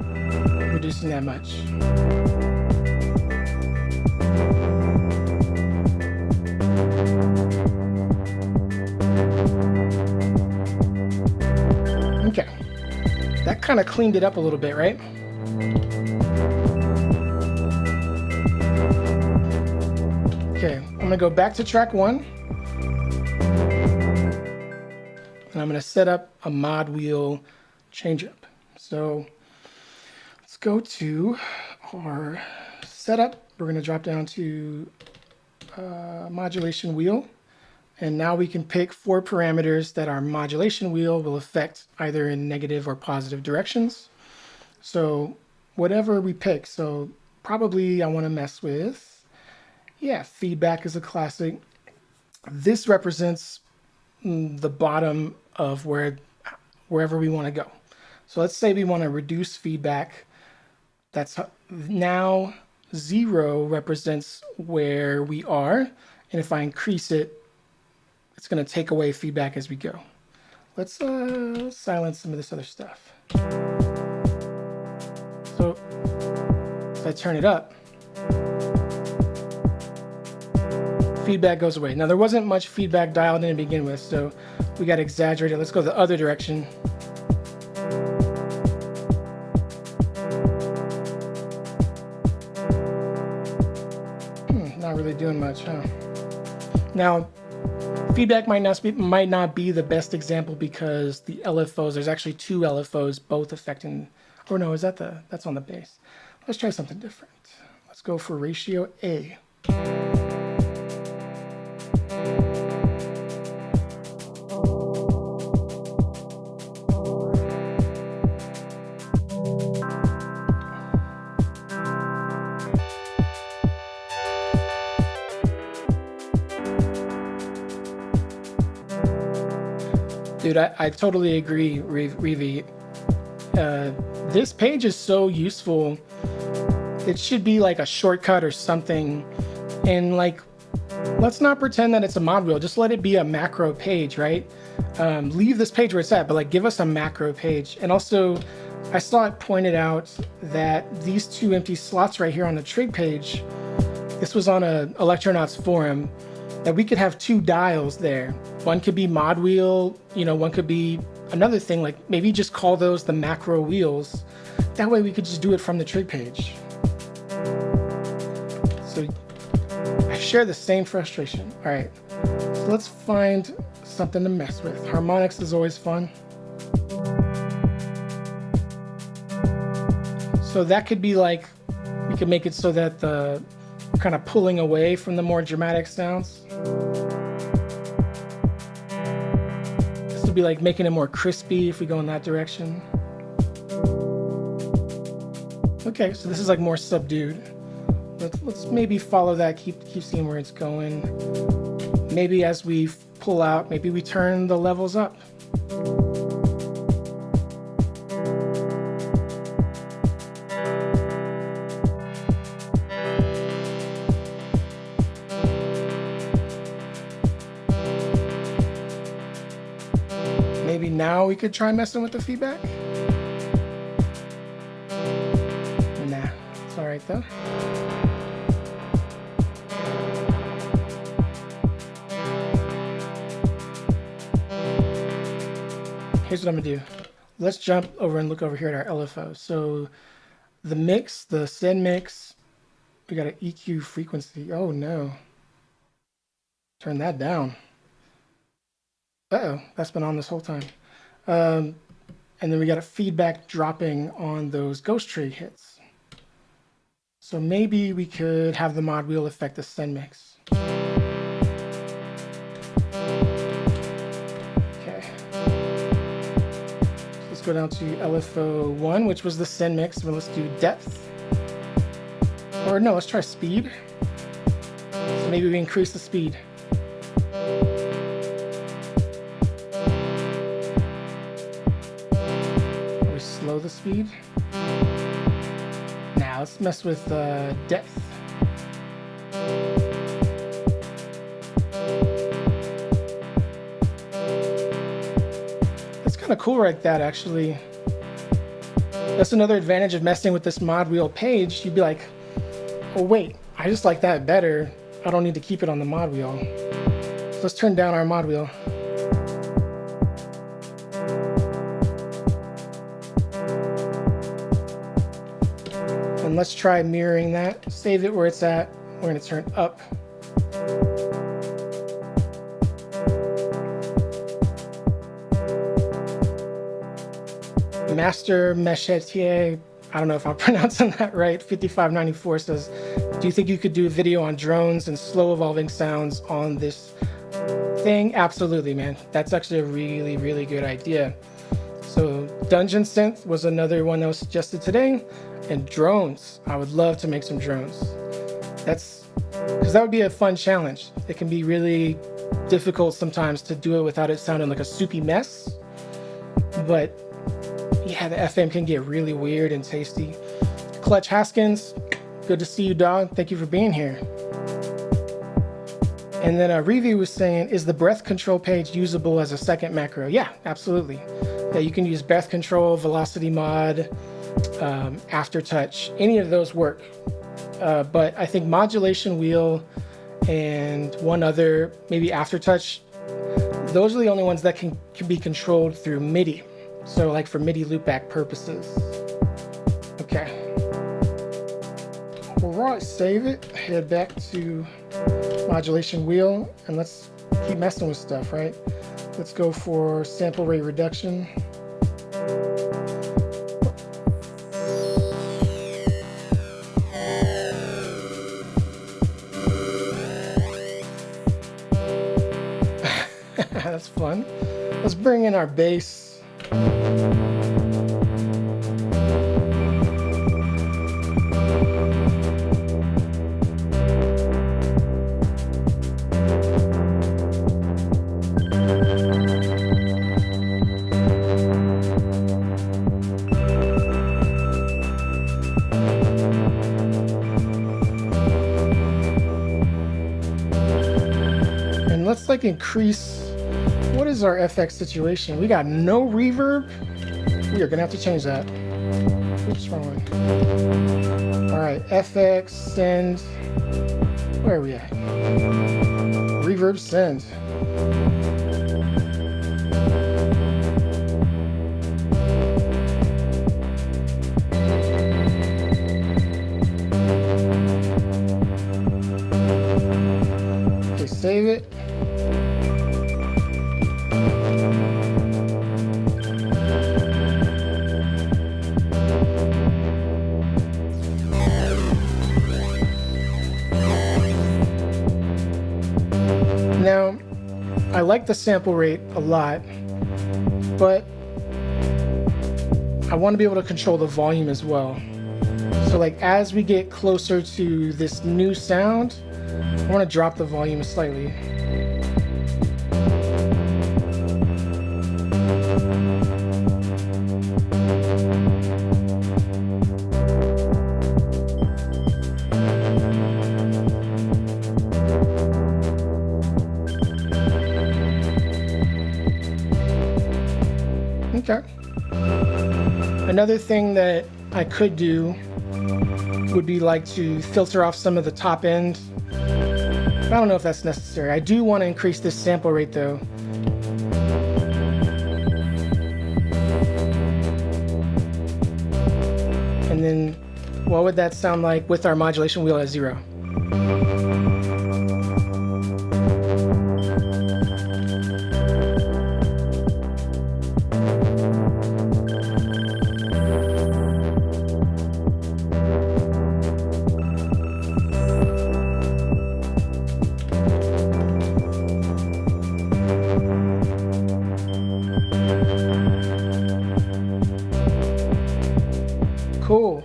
reducing that much. Okay, that kind of cleaned it up a little bit, right? Okay, I'm gonna go back to track 1. And I'm gonna set up a mod wheel changeup. So let's go to our setup. We're gonna drop down to modulation wheel. And now we can pick 4 parameters that our modulation wheel will affect either in negative or positive directions. So whatever we pick, so probably I wanna mess with, yeah, feedback is a classic. This represents the bottom of wherever we want to go. So let's say we want to reduce feedback. That's now 0 represents where we are, and if I increase it, it's going to take away feedback as we go. Let's silence some of this other stuff. So if I turn it up, feedback goes away. Now there wasn't much feedback dialed in to begin with, so we got to exaggerate it. Let's go the other direction. Not really doing much, huh? Now, feedback might not be the best example because the LFOs, there's actually two LFOs both affecting, or no, is that that's on the bass. Let's try something different. Let's go for ratio A. Dude, I totally agree, Revi. This page is so useful. It should be like a shortcut or something. And like, let's not pretend that it's a mod wheel. Just let it be a macro page, right? Leave this page where it's at, but like give us a macro page. And also, I saw it pointed out that these two empty slots right here on the trig page, this was on a Electronauts forum, that we could have two dials there. One could be mod wheel, you know, one could be another thing, like maybe just call those the macro wheels. That way we could just do it from the trig page. So I share the same frustration. All right, so let's find something to mess with. Harmonics is always fun. So that could be like, we could make it so that the kind of pulling away from the more dramatic sounds. This would be like making it more crispy if we go in that direction. Okay, so this is like more subdued. Let's maybe follow that, keep seeing where it's going. Maybe as we pull out, maybe we turn the levels up. Maybe now we could try messing with the feedback. Nah, it's all right though. Here's what I'm gonna do. Let's jump over and look over here at our LFO. So the mix, the send mix, we got an EQ frequency. Oh no. Turn that down. Uh-oh, that's been on this whole time. And then we got a feedback dropping on those ghost trig hits. So maybe we could have the mod wheel affect the send mix. Okay. So let's go down to LFO 1, which was the send mix. Well, let's do depth. Or no, let's try speed. So maybe we increase the speed. Slow the speed. Now let's mess with depth. It's kind of cool like that, actually. That's another advantage of messing with this mod wheel page. You'd be like, oh wait, I just like that better. I don't need to keep it on the mod wheel. So let's turn down our mod wheel. And let's try mirroring that. Save it where it's at. We're going to turn up. Master Mechetier, I don't know if I'm pronouncing that right, 5594 says, do you think you could do a video on drones and slow evolving sounds on this thing? Absolutely, man. That's actually a really, really good idea. So Dungeon Synth was another one that was suggested today. And drones, I would love to make some drones. That's because that would be a fun challenge. It can be really difficult sometimes to do it without it sounding like a soupy mess. But yeah, the FM can get really weird and tasty. Clutch Haskins, good to see you, dog. Thank you for being here. And then a review was saying, is the breath control page usable as a second macro? Yeah, absolutely. Yeah, you can use breath control, velocity mod, aftertouch, any of those work. But I think modulation wheel and one other, maybe aftertouch, those are the only ones that can be controlled through MIDI. So like for MIDI loopback purposes. Okay. All right, save it, head back to modulation wheel, and let's keep messing with stuff, right? Let's go for sample rate reduction. That's fun. Let's bring in our bass. And let's like increase. What is our FX situation? We got no reverb. We are gonna have to change that. Oops, wrong way. All right, FX, send. Where are we at? Reverb, send. Okay, save it. Now, I like the sample rate a lot, but I want to be able to control the volume as well. So like as we get closer to this new sound, I want to drop the volume slightly. Okay. Another thing that I could do would be like to filter off some of the top end. I don't know if that's necessary. I do want to increase this sample rate though. And then what would that sound like with our modulation wheel at 0? Cool.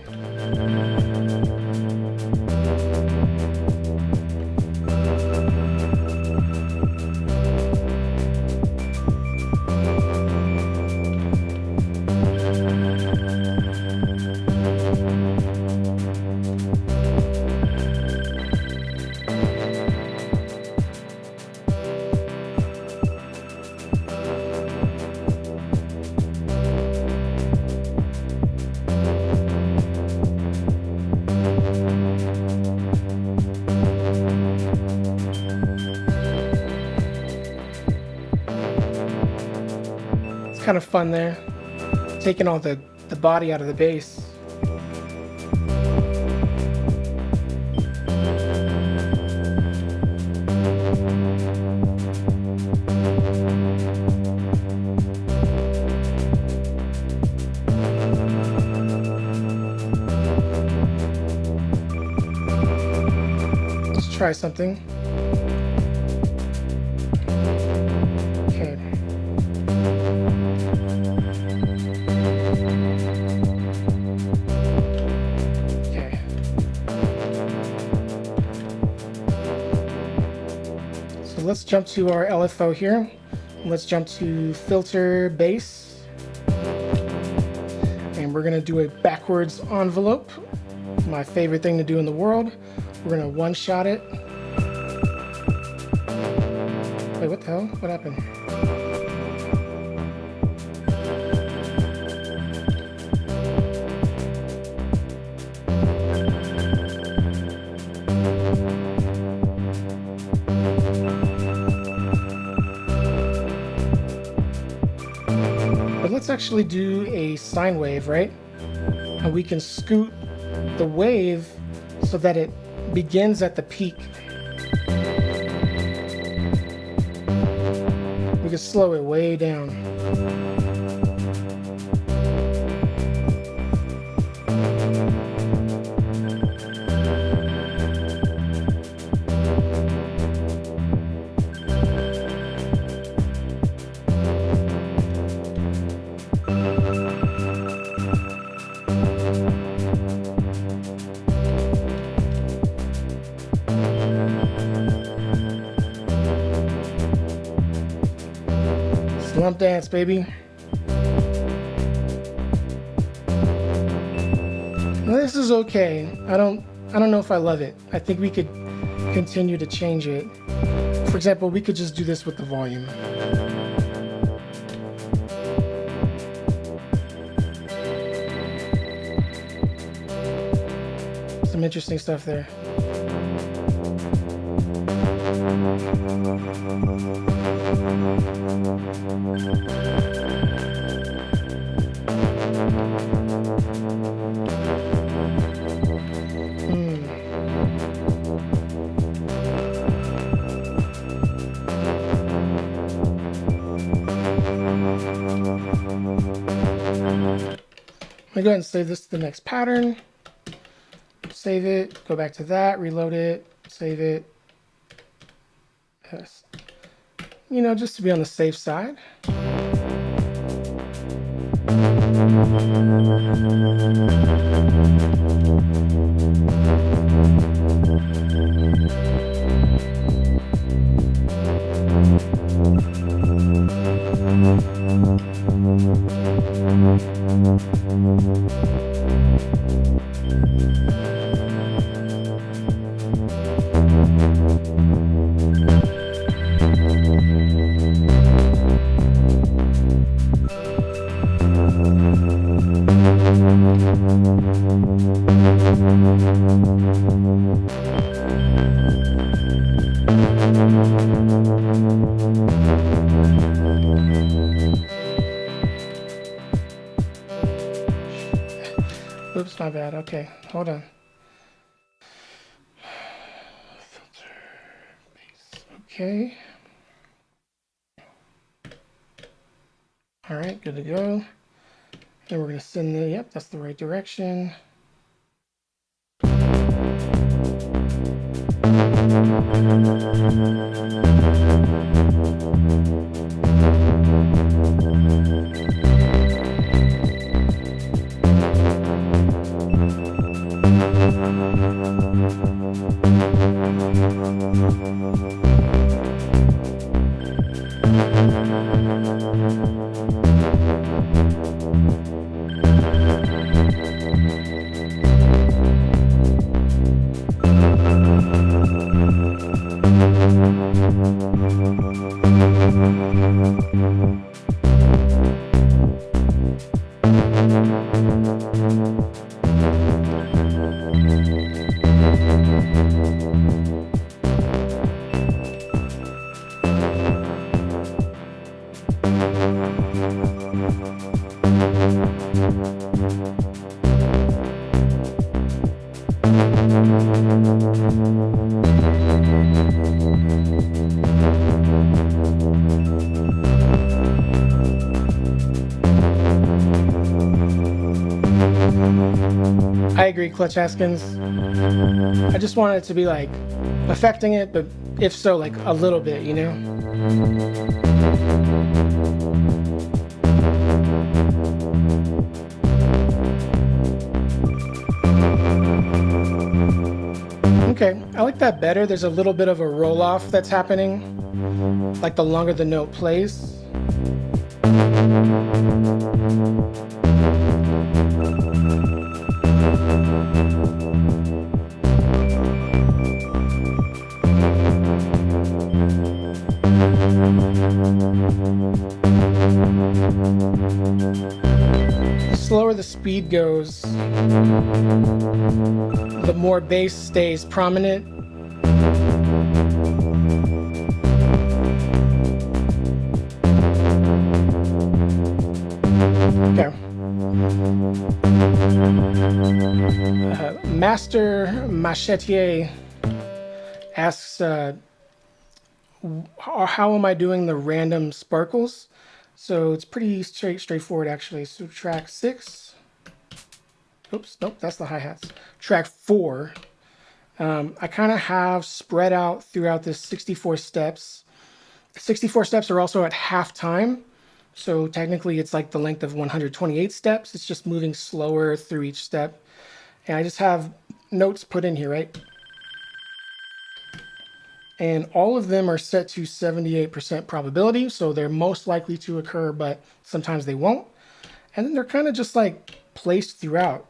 Kind of fun there, taking all the body out of the bass. Let's try something. Let's jump to our LFO here. Let's jump to filter bass. And we're gonna do a backwards envelope. My favorite thing to do in the world. We're gonna one-shot it. Wait, what the hell? What happened? But let's actually do a sine wave, right? And we can scoot the wave so that it begins at the peak. We can slow it way down. Slump dance, baby. Well, this is okay. I don't know if I love it. I think we could continue to change it. For example, we could just do this with the volume. Some interesting stuff there. Let me go ahead and save this to the next pattern. Save it, go back to that, reload it, save it. Yes. You know, just to be on the safe side. Oops, my bad. Okay, hold on. Filter base. Okay. All right, good to go. And we're going to send the, yep, that's the right direction. I agree, Clutch Haskins. I just wanted it to be like affecting it, but if so, like a little bit, you know? Okay, I like that better. There's a little bit of a roll off that's happening, like the longer the note plays. speed goes, the more bass stays prominent. Okay. Master Machetier asks, how am I doing the random sparkles? So it's pretty straightforward actually. So track 6. Oops, nope, that's the hi-hats. Track 4. I kind of have spread out throughout this 64 steps. 64 steps are also at half time. So technically it's like the length of 128 steps. It's just moving slower through each step. And I just have notes put in here, right? And all of them are set to 78% probability. So they're most likely to occur, but sometimes they won't. And then they're kind of just like placed throughout.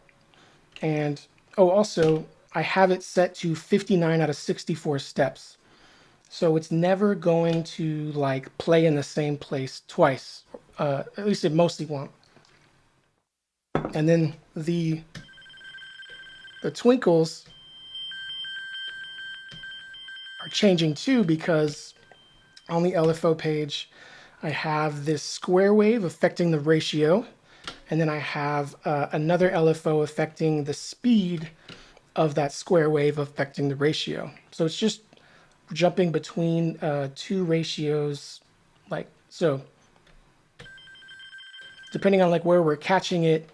And oh, also I have it set to 59 out of 64 steps. So it's never going to like play in the same place twice. At least it mostly won't. And then the twinkles are changing too, because on the LFO page, I have this square wave affecting the ratio. And then I have another LFO affecting the speed of that square wave affecting the ratio. So it's just jumping between two ratios, like so. Depending on like where we're catching it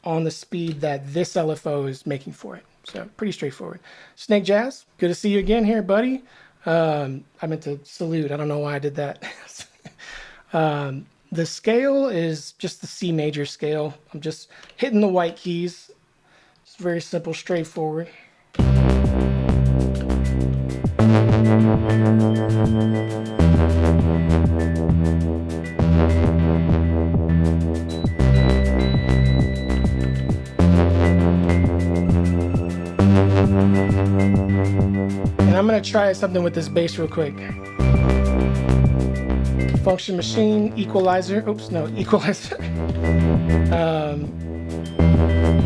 on the speed that this LFO is making for it. So pretty straightforward. Snake Jazz, good to see you again here, buddy. I meant to salute. I don't know why I did that. The scale is just the C major scale. I'm just hitting the white keys. It's very simple, straightforward. And I'm gonna try something with this bass real quick. Function machine, equalizer. Oops, no, equalizer.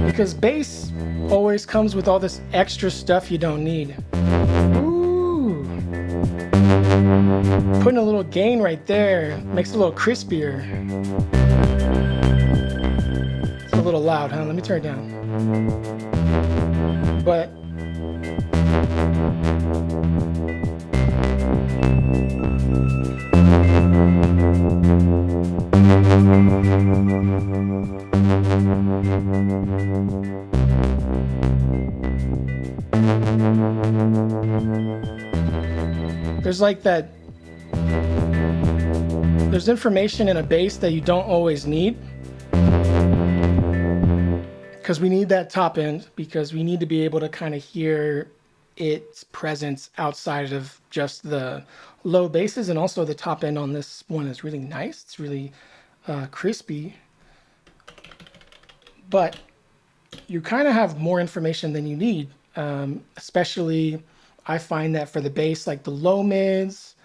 Because bass always comes with all this extra stuff you don't need. Ooh. Putting a little gain right there makes it a little crispier. It's a little loud, huh? Let me turn it down. But there's like that, there's information in a bass that you don't always need, because we need that top end, because we need to be able to kind of hear its presence outside of just the low basses. And also the top end on this one is really nice. It's really crispy, but you kind of have more information than you need. Especially I find that for the bass, like the low mids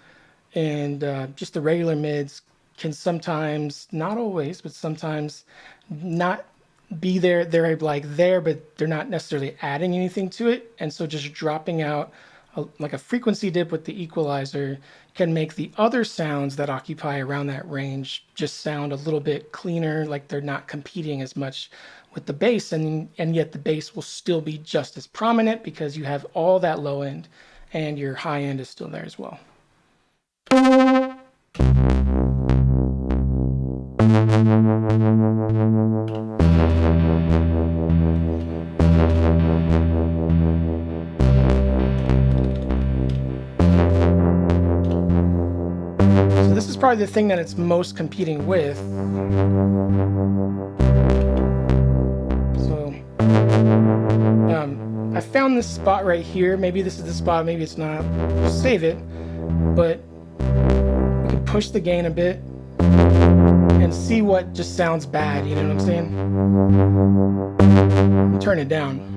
and just the regular mids can sometimes, not always, but sometimes not be there. They're like there, but they're not necessarily adding anything to it. And so just dropping out like a frequency dip with the equalizer can make the other sounds that occupy around that range just sound a little bit cleaner, like they're not competing as much with the bass, and yet the bass will still be just as prominent because you have all that low end and your high end is still there as well. So this is probably the thing that it's most competing with. So I found this spot right here. Maybe this is the spot, maybe it's not. Just save it. But we can push the gain a bit and see what just sounds bad, you know what I'm saying? Turn it down.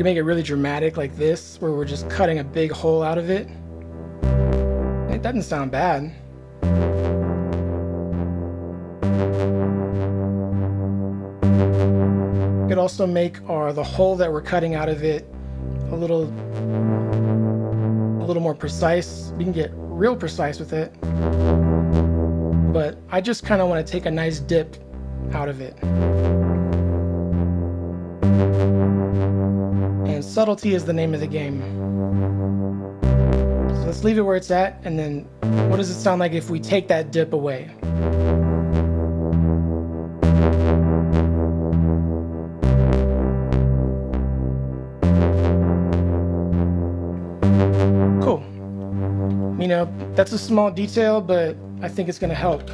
can make it really dramatic like this, where we're just cutting a big hole out of it. It doesn't sound bad. We could also make the hole that we're cutting out of it a little more precise. We can get real precise with it, but I just kind of want to take a nice dip out of it. And subtlety is the name of the game. So let's leave it where it's at, and then what does it sound like if we take that dip away? Cool. You know, that's a small detail, but I think it's going to help.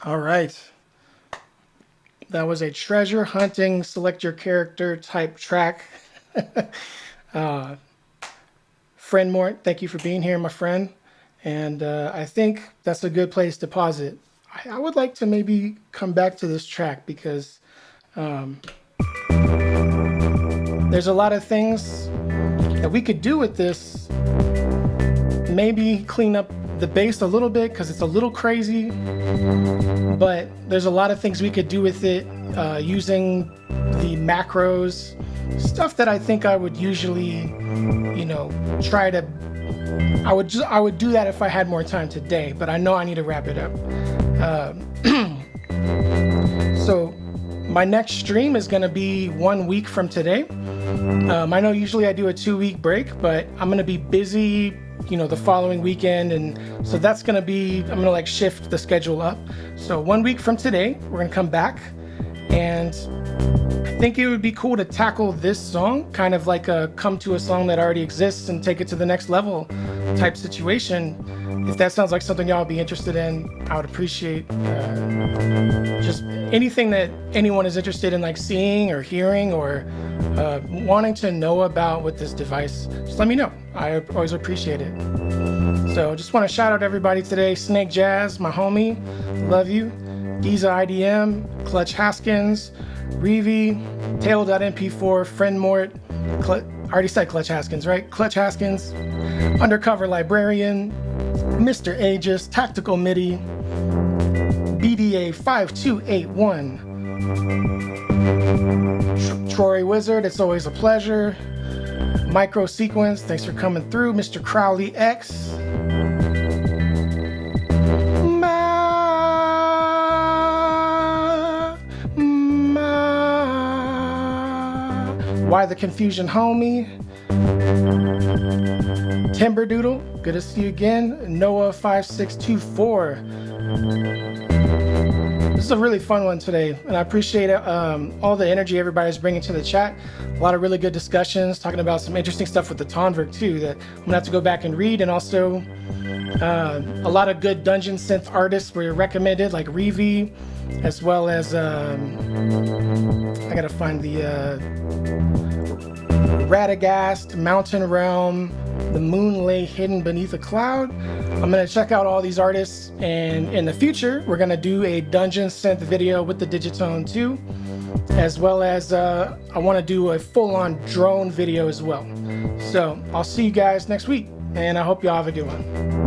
All right. That was a treasure hunting, select your character type track. Friend Mort, thank you for being here, my friend. And I think that's a good place to pause it. I would like to maybe come back to this track because there's a lot of things that we could do with this. Maybe clean up the bass a little bit because it's a little crazy, but there's a lot of things we could do with it using the macros, stuff that I think I would usually, try to. I would do that if I had more time today, but I know I need to wrap it up. So my next stream is going to be 1 week from today. I know usually I do a 2-week break, but I'm going to be busy, the following weekend. And so that's going to be, I'm going to shift the schedule up. So 1 week from today, we're going to come back, and I think it would be cool to tackle this song, kind of like a come to a song that already exists and take it to the next level type situation. If that sounds like something y'all would be interested in, I would appreciate just anything that anyone is interested in seeing or hearing or wanting to know about with this device. Just let me know. I always appreciate it. So just want to shout out everybody today. Snake Jazz, my homie, love you. Giza IDM, Clutch Haskins, Reevy, Tail.mp4, Friend Mort, I already said Clutch Haskins, right? Clutch Haskins, Undercover Librarian, Mr. Aegis, Tactical MIDI, BDA 5281, Troy Wizard, it's always a pleasure, Micro Sequence, thanks for coming through, Mr. Crowley X, Why the Confusion Homie, Timberdoodle, good to see you again, Noah 5624. This is a really fun one today, and I appreciate all the energy everybody's bringing to the chat. A lot of really good discussions, talking about some interesting stuff with the Tonverk too that I'm gonna have to go back and read, and also a lot of good dungeon synth artists were recommended, like Reevy, as well as I gotta find the Radagast, Mountain Realm, The Moon Lay Hidden Beneath a Cloud. I'm gonna check out all these artists, and in the future we're gonna do a dungeon synth video with the Digitone too, as well as I want to do a full-on drone video as well. So I'll see you guys next week, and I hope y'all have a good one.